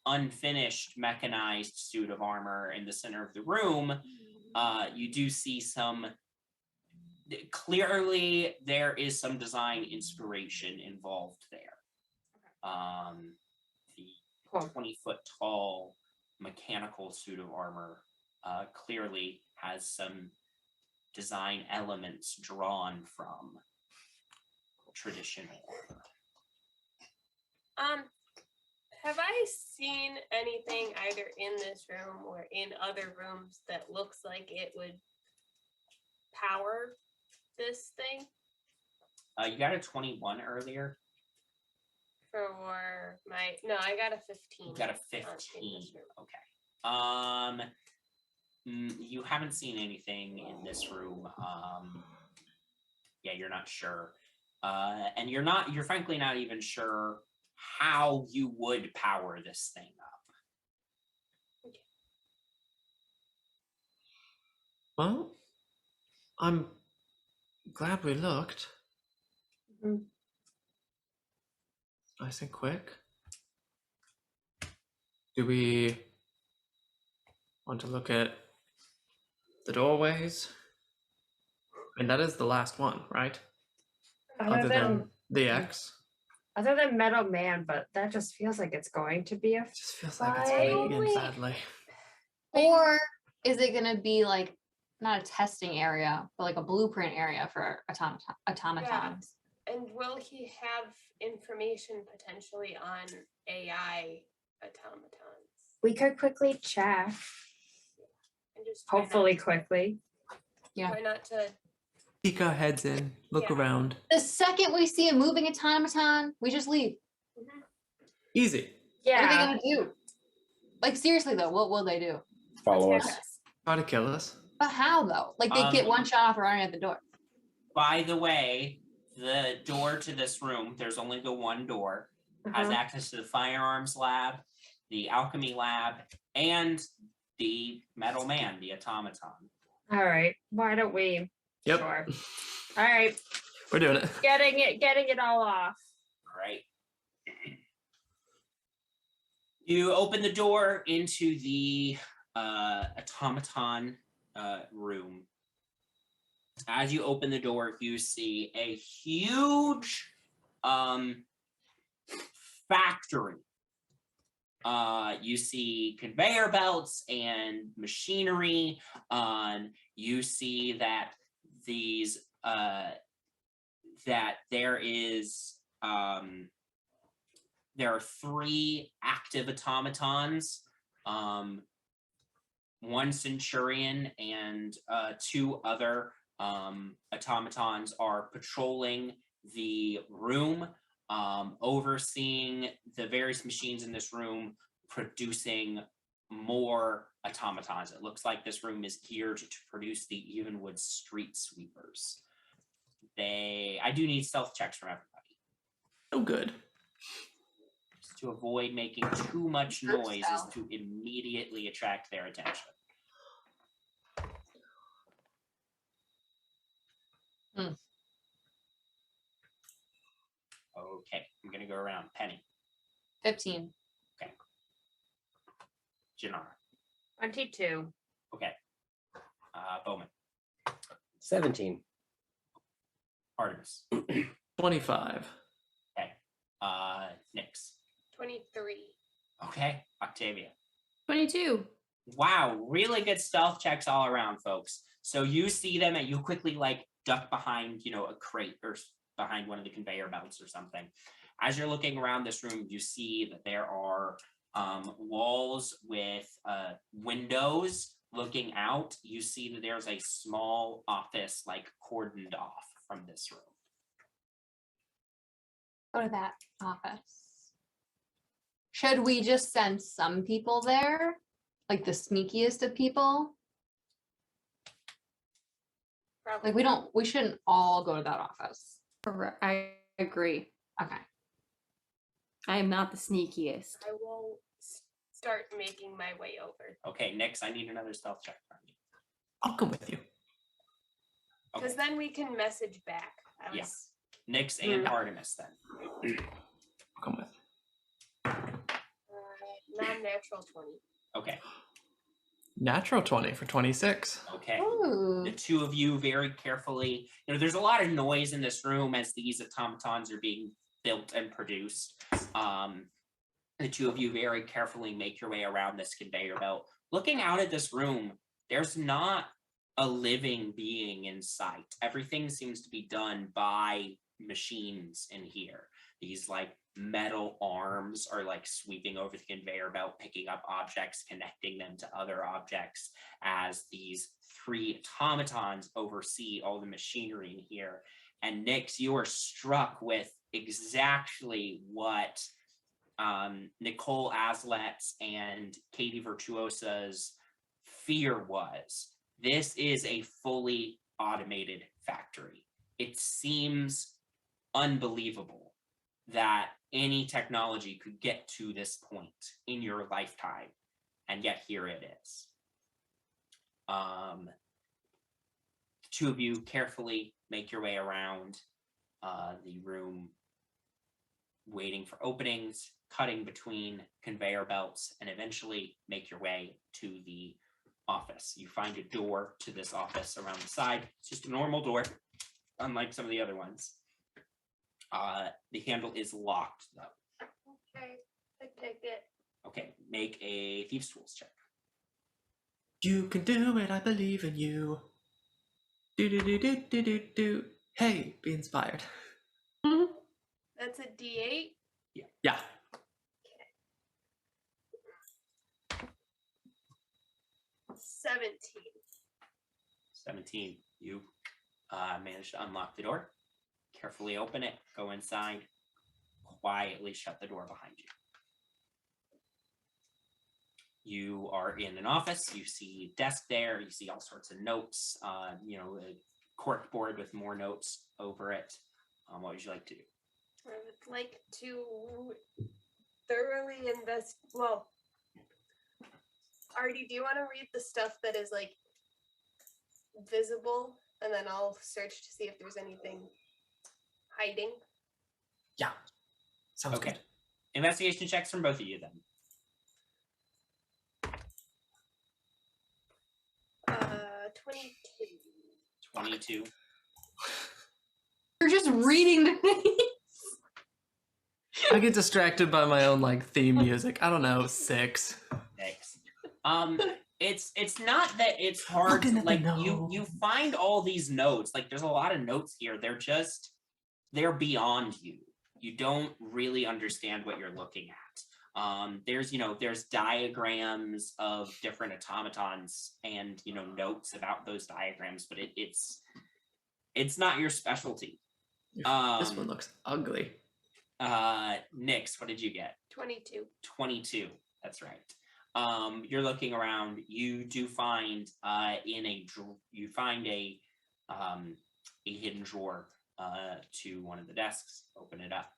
unfinished mechanized suit of armor in the center of the room, you do see clearly there is some design inspiration involved there. The 20-foot tall mechanical suit of armor clearly has some design elements drawn from traditional armor. Have I seen anything either in this room or in other rooms that looks like it would power this thing? You got a 21 earlier. I got a 15. You got a 15. Okay. You haven't seen anything in this room. You're not sure. And you're frankly not even sure how you would power this thing up. Okay. Well, I'm glad we looked. Nice and quick. Do we want to look at the doorways? And that is the last one, right? Other than the X. Other than Metal Man, but that just feels like it's going to be a It just feels like it's going to begin sadly. Or is it going to be like not a testing area, but like a blueprint area for automatons? And will he have information potentially on AI automatons? We could quickly check. And just Hopefully quickly. Yeah. Try not to. Peek our heads in, look around. The second we see a moving automaton, we just leave. Easy. Yeah. What are they going to do? Like, seriously, though, what will they do? Follow us. Try to kill us. But how, though? Like, they get one shot off running at the door. By the way, the door to this room, there's only the one door, has access to the firearms lab, the alchemy lab, and the Metal Man, the automaton. All right. Why don't we? Yep. Sure. All right. We're doing it. Getting it all off. All right. You open the door into the automaton room. As you open the door, you see a huge factory. You see conveyor belts and machinery. You see that there are 3 active automatons, one centurion and 2 other automatons are patrolling the room, overseeing the various machines in this room, producing more automatons. It looks like this room is geared to produce the Evenwood street sweepers. I do need stealth checks from everybody. Oh, good. Just to avoid making too much noise is to immediately attract their attention. Okay, I'm gonna go around. Penny. 15. Okay. Janara. 22. Okay. Bowman. 17. Artemis. 25. Okay. Nyx. 23. Okay. Octavia. 22. Wow, really good stealth checks all around, folks. So you see them and you quickly like duck behind, a crate or behind one of the conveyor belts or something. As you're looking around this room, you see that there are walls with windows looking out. You see that there's a small office like cordoned off from this room. Go to that office. Should we just send some people there? Like the sneakiest of people? Probably. Like we shouldn't all go to that office. Correct. I agree. Okay. I am not the sneakiest. I will start making my way over. Okay, Nix, I need another stealth check from you. I'll come with you. Because then we can message back. Yeah. Nix and Artemis then. I'll come with. Non-natural 20. Okay. Natural 20 for 26. Okay. Ooh. The two of you very carefully, there's a lot of noise in this room as these automatons are being built and produced. The two of you very carefully make your way around this conveyor belt. Looking out at this room, there's not a living being in sight. Everything seems to be done by machines in here. These like metal arms are like sweeping over the conveyor belt, picking up objects, connecting them to other objects as these three automatons oversee all the machinery in here. And Nix, you are struck with exactly what Nicole Aslet's and Katie Virtuosa's fear was. This is a fully automated factory. It seems unbelievable that any technology could get to this point in your lifetime, and yet here it is. The two of you carefully make your way around the room, waiting for openings, cutting between conveyor belts, and eventually make your way to the office. You find a door to this office around the side. It's just a normal door, unlike some of the other ones. The handle is locked, though. Okay, I take it. Okay, make a Thieves' Tools check. You can do it, I believe in you. Do do do do do do do. Hey, be inspired. That's a D8. Yeah. 17. 17. You manage to unlock the door, carefully open it, go inside, quietly shut the door behind you. You are in an office. You see a desk there. You see all sorts of notes. A cork board with more notes over it. What would you like to do? I would like to thoroughly invest. Well, Artie, do you want to read the stuff that is like visible, and then I'll search to see if there's anything hiding? Yeah. Sounds Okay. good. Investigation checks from both of you then. 22. 22. You're just reading the thing. I get distracted by my own like theme music. I don't know, 6. Thanks. It's not that it's hard to, like you find all these notes. Like there's a lot of notes here. They're beyond you. You don't really understand what you're looking at. There's diagrams of different automatons and notes about those diagrams, but it's not your specialty. This one looks ugly. Nix, what did you get? 22. 22. That's right. You're looking around. You do find a hidden drawer to one of the desks. Open it up,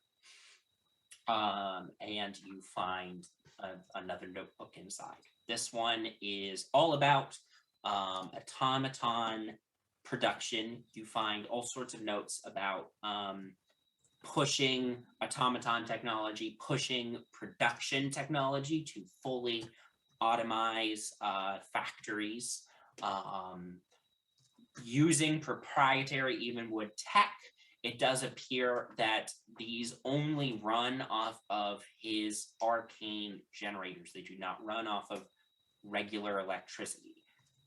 and you find another notebook inside. This one is all about automaton production. You find all sorts of notes about pushing automaton technology, pushing production technology to fully automize factories, using proprietary Evenwood tech. It does appear that these only run off of his arcane generators. They do not run off of regular electricity,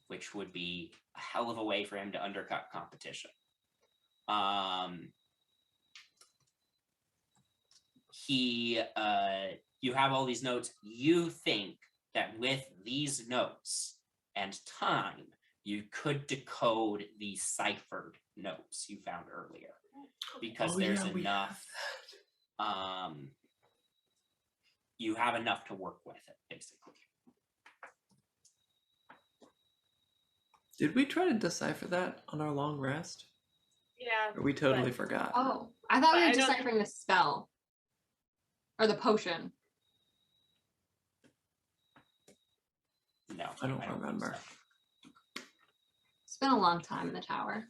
which would be a hell of a way for him to undercut competition. You have all these notes. You think that with these notes and time, you could decode the ciphered notes you found earlier, because there's enough. You have enough to work with it, basically. Did we try to decipher that on our long rest? Yeah. Or we totally but- forgot? Oh, I thought we But were I don't- deciphering the spell. Or the potion. No, I don't think remember. so. It's been a long time in the tower.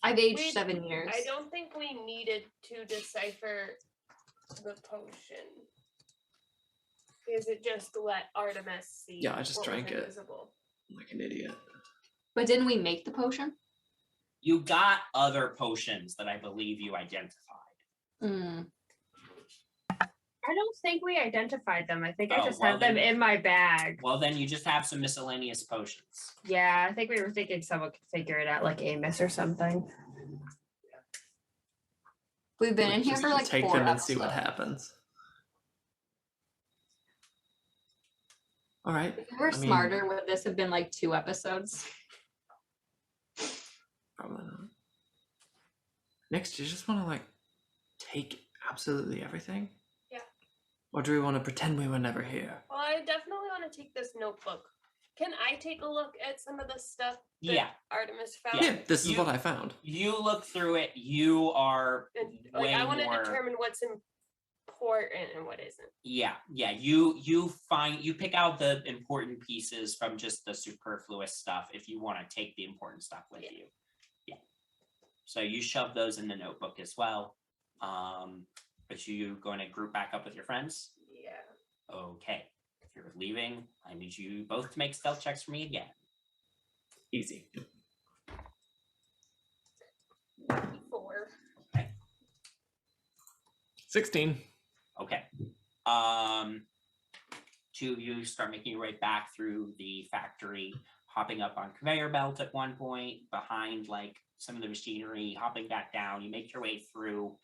I've aged We- 7 years. I don't think we needed to decipher the potion. Because it just let Artemis see. Yeah, I just what was drank it. invisible. Like an idiot. But didn't we make the potion? You got other potions that I believe you identified. Mm. I don't think we identified them. I think I Oh, just well have them then- in my bag. Well, then you just have some miscellaneous potions. Yeah, I think we were thinking someone could figure it out, like Amos or something. We've been in here Just for like take 4 them and episodes. see what happens. All right. If we were I mean- smarter, would this have been like 2 episodes? Probably not. Next, you just want to like take absolutely everything? Yeah. Or do we want to pretend we were never here? Well, I definitely want to take this notebook. Can I take a look at some of the stuff that Yeah. Artemis found? Yeah, this is You- what I found. You look through it. You are And way I want to more. determine what's important and what isn't. Yeah. You pick out the important pieces from just the superfluous stuff if you want to take the important stuff with you. Yeah. So you shove those in the notebook as well. But you going to group back up with your friends? Yeah. Okay. If you're leaving, I need you both to make stealth checks for me again. Easy. 4. 16. Okay. Two of you start making your way back through the factory, hopping up on conveyor belt at one point, behind like some of the machinery, hopping back down. You make your way through.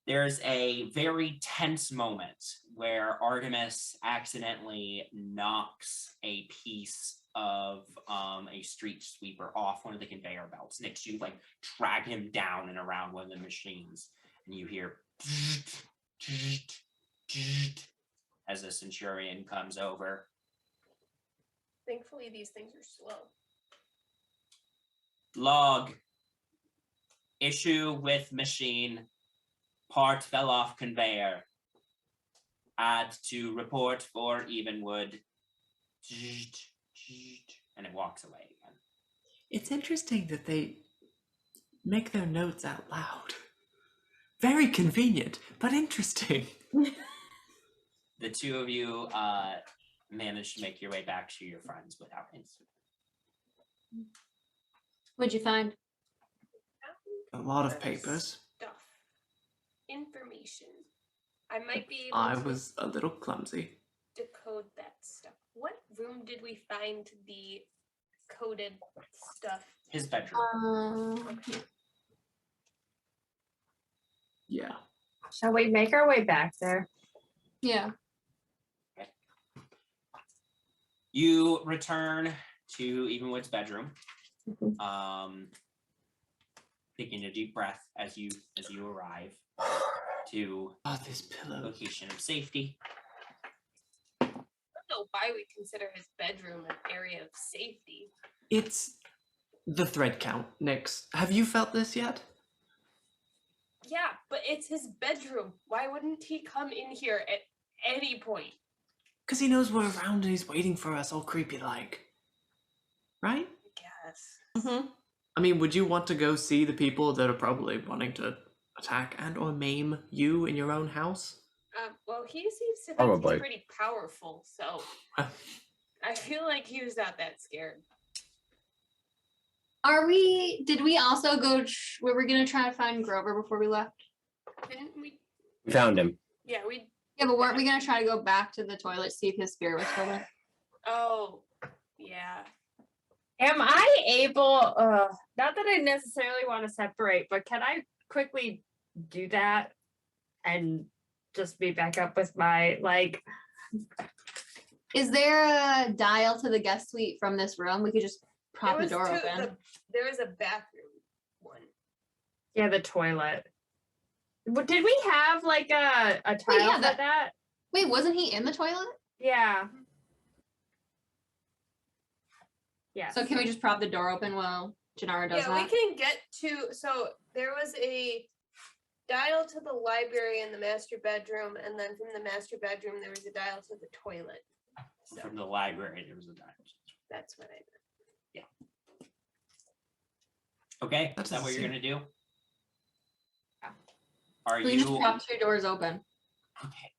There's a very tense moment where Artemis accidentally knocks a piece of a street sweeper off one of the conveyor belts. Next, you like drag him down and around one of the machines, and you hear as the Centurion comes over. Thankfully, these things are slow. Log. Issue with machine. Part fell off conveyor. Add to report for Evenwood. And it walks away again. It's interesting that they make their notes out loud. Very convenient, but interesting. The two of you manage to make your way back to your friends without incident. What'd you find? A lot of papers. Stuff. Information. I might be able I to was a little clumsy. decode that stuff. What room did we find the coded stuff? His bedroom. Yeah. Shall we make our way back there? Yeah. You return to Evenwood's bedroom. Mhm. Taking a deep breath as you arrive to Oh, this pillow. location of safety. I don't know why we consider his bedroom an area of safety. It's the thread count, Nix. Have you felt this yet? Yeah, but it's his bedroom. Why wouldn't he come in here at any point? Because he knows we're around and he's waiting for us all creepy like. Right? I guess. Mm-hmm. I mean, would you want to go see the people that are probably wanting to attack and or maim you in your own house? Well, he seems to think Probably. he's pretty powerful, so I feel like he was not that scared. Did we also go, we were going to try to find Grover before we left? Didn't we? We found him. Yeah, we. Yeah, but weren't we gonna try to go back to the toilet, see if his spirit was still there? Oh, yeah. Am I able, not that I necessarily want to separate, but can I quickly do that and just be back up with my, like, Is there a dial to the guest suite from this room? We could just prop the door open. There was a bathroom one. yeah, the toilet. Did we have like a tile yeah, for that- that? Wait, wasn't he in the toilet? Yeah. Yeah. So can we just prop the door open while Janara does Yeah, that? we can get to. So there was a dial to the library in the master bedroom, and then from the master bedroom there was a dial to the toilet. So From the library, there was a dial. that's what I meant. Okay, That is that what doesn't you're gonna do? Yeah. Are We just you prop two doors open. okay?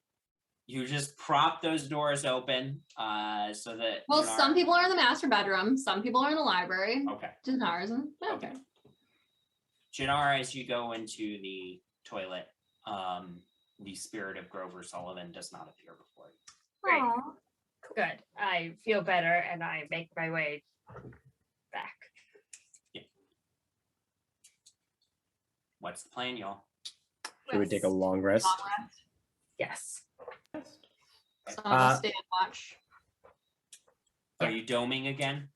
You just prop those doors open, so that. Well, Janara- some people are in the master bedroom, some people are in the library. Okay. Janara's in. Yeah. Okay. Janara, as you go into the toilet, the spirit of Grover Sullivan does not appear before you. Great. Aw. Good. I feel better and I make my way back. What's the plan, y'all? Should we take a long rest? Long rest. Yes. So I'll stay and watch. Are you doming again?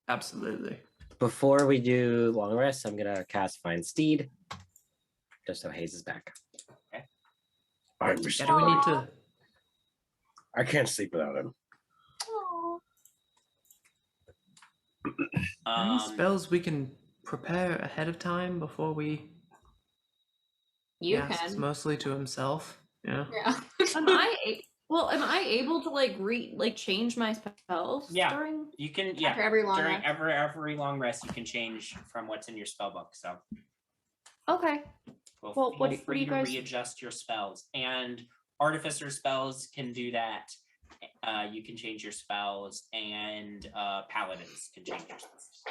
Absolutely. Before we do long rest, I'm gonna cast Find Steed, just so Hayes is back. I'm Yeah, do we need to? I can't sleep without him. Any spells we can prepare ahead of time before we? You Yes, it's can. mostly to himself. Yeah. Yeah. Am I able to like change my spells Yeah. during? You can, After yeah. every long During rest. every long rest, you can change from what's in your spell book. So Okay. feel Well, what do free you to guys- readjust your spells, and artificer spells can do that. You can change your spells, and paladins can change your spells.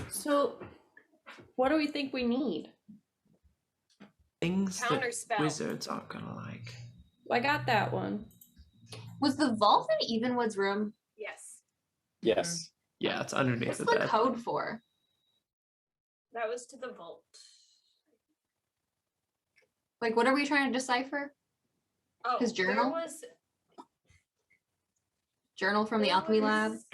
So, what do we think we need? Things Counter that spell. wizards aren't gonna like. I got that one. Was the vault in Evenwood's room? Yes, Yes. Yeah, it's underneath What's the the bed. code for? that was to the vault. Like, what are we trying to decipher? Oh, His there journal? was Journal from the there alchemy lab? was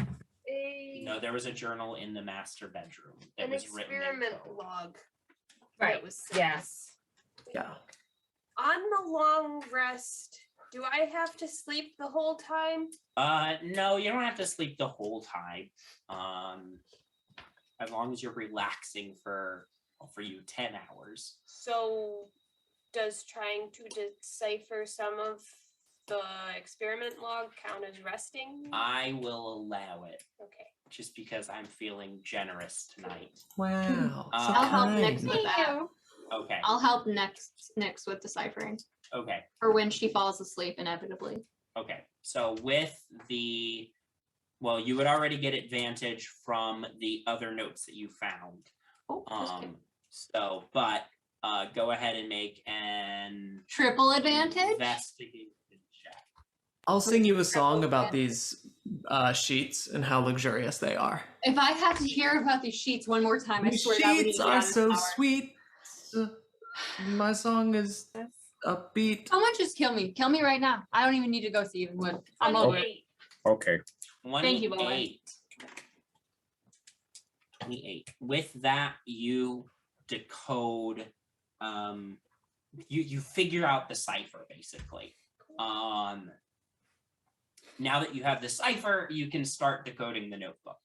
No, there was a journal in the master bedroom that An was written in experiment code. log. Right. That was Yes. Yeah. on the long rest. Do I have to sleep the whole time? No, you don't have to sleep the whole time. As long as you're relaxing for you 10 hours. So, does trying to decipher some of the experiment log count as resting? I will allow it Okay. just because I'm feeling generous tonight. Wow. so I'll help kind. Nix with that. Okay. I'll help Nix with deciphering. Okay. For when she falls asleep inevitably. Okay. So with the you would already get advantage from the other notes that you found. Oh, just kidding. But go ahead and make an Triple advantage? investigation check. I'll sing you a song about these sheets and how luxurious they are. If I have to hear about these sheets one more time, I These swear to God, we need sheets to get are out of this so tower. sweet. My song is upbeat. Someone just kill me. Kill me right now. I don't even need to go see Evenwood. I'm over it. 28. Okay. 28. Thank you, Bowen. 28. With that, you decode. You figure out the cipher basically. Now that you have the cipher, you can start decoding the notebook.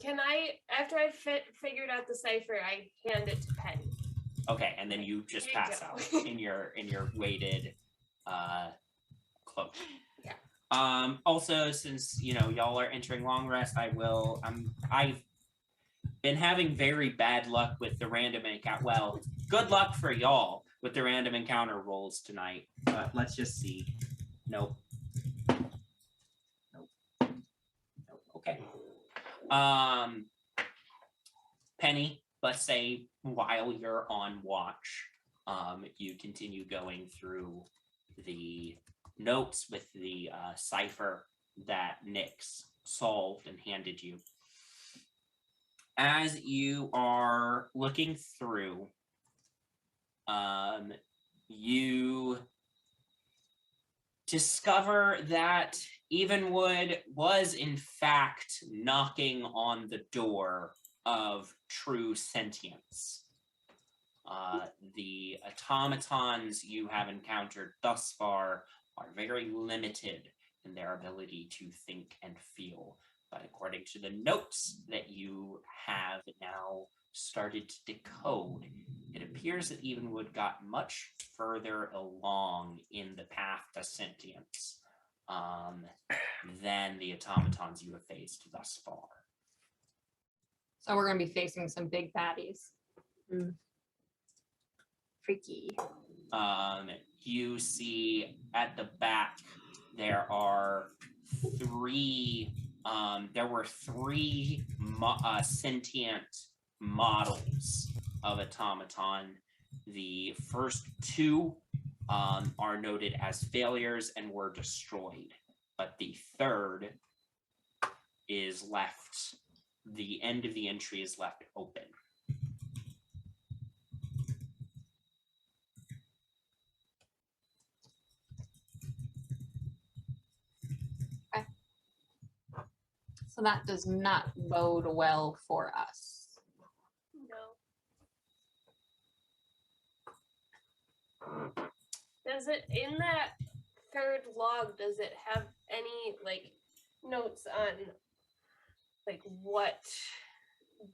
Can I, after I figured out the cipher, I hand it to Penny? Okay, and then you just Here you pass go. out in your weighted cloak. Yeah. Also, since y'all are entering long rest, I've been having very bad luck with the random encounter. Well, good luck for y'all with the random encounter rolls tonight. But let's just see. Nope. Okay. Penny, let's say while you're on watch, You continue going through the notes with the cipher that Nyx solved and handed you. As you are looking through, you discover that Evenwood was in fact knocking on the door of true sentience. The automatons you have encountered thus far are very limited in their ability to think and feel. But according to the notes that you have now started to decode, it appears that Evenwood got much further along in the path to sentience than the automatons you have faced thus far. So we're going to be facing some big baddies. Freaky. You see at the back there are three. There were three sentient models of automaton. The first two are noted as failures and were destroyed, but the third is left. The end of the entry is left open. So that does not bode well for us. No. Does it, in that third log, does it have any like notes on like what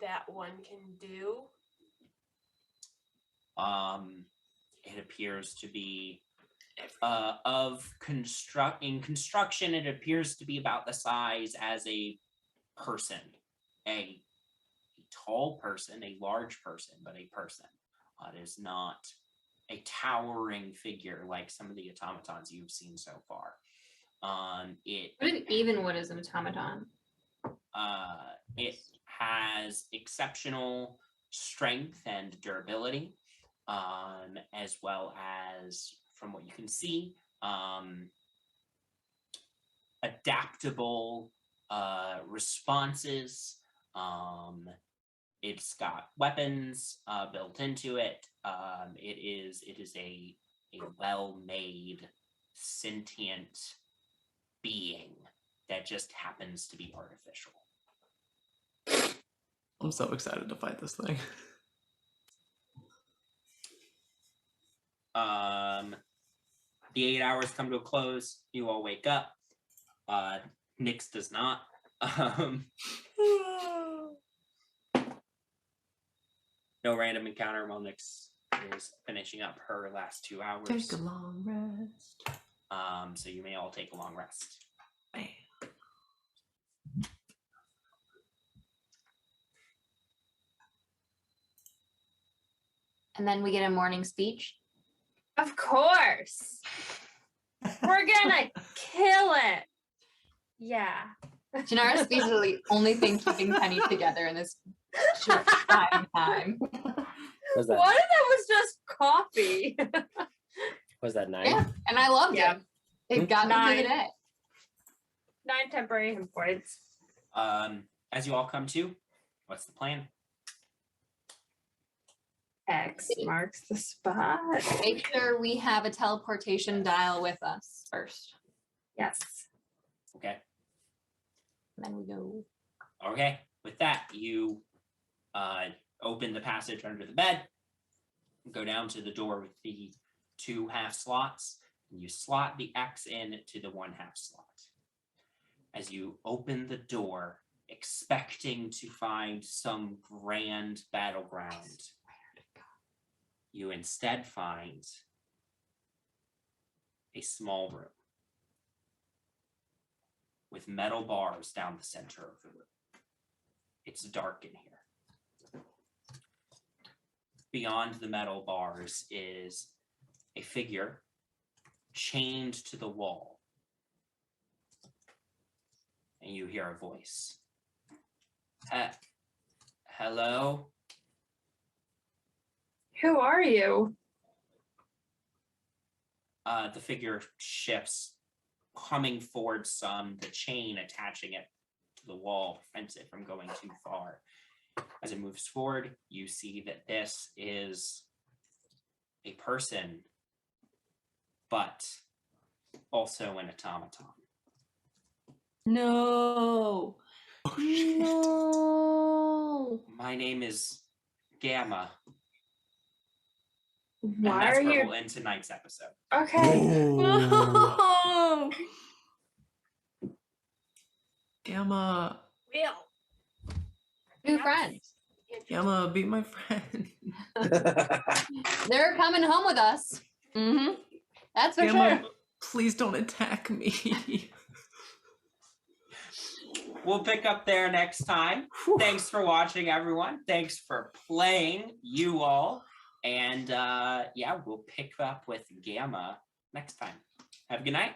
that one can do? It appears to be in construction, it appears to be about the size as a person, a tall person, a large person, but a person. It is not a towering figure like some of the automatons you've seen so far. What if Evenwood is an automaton? It has exceptional strength and durability, as well as, from what you can see, adaptable responses. It's got weapons built into it. It is a well-made sentient being that just happens to be artificial. I'm so excited to fight this thing. The 8 hours come to a close. You all wake up. Nyx does not. No random encounter while Nyx is finishing up her last 2 hours. Take a long rest. So you may all take a long rest. Bam. And then we get a morning speech. Of course. We're gonna kill it. Yeah. Janara's speech is the only thing keeping Penny together in this short time. Was that What if that was just coffee? was that 9? Yeah, and I loved Yeah. it. It got me through the day. 9 temporary hit points. As you all come to, what's the plan? X marks the spot. Make sure we have a teleportation dial with us first. Yes. Okay. And then we go. Okay. With that, you open the passage under the bed, go down to the door with the 2 half slots, and you slot the X in to the 1 half slot. As you open the door, expecting to find some grand battleground, you instead find a small room with metal bars down the center of the room. It's dark in here. Beyond the metal bars is a figure chained to the wall. And you hear a voice. Hello? Who are you? the figure shifts, coming forward some. The chain attaching it to the wall prevents it from going too far. As it moves forward, you see that this is a person, but also an automaton. No. No. My name is Gamma, and Why that's are where you we'll end tonight's episode. okay? No. Gamma, Will. New friends. Gamma, be my friend. They're coming home with us. Mm-hmm. That's for Gamma, sure. please don't attack me. We'll pick up there next time. Thanks for watching, everyone. Thanks for playing, you all. And yeah, we'll pick up with Gamma next time. Have a good night.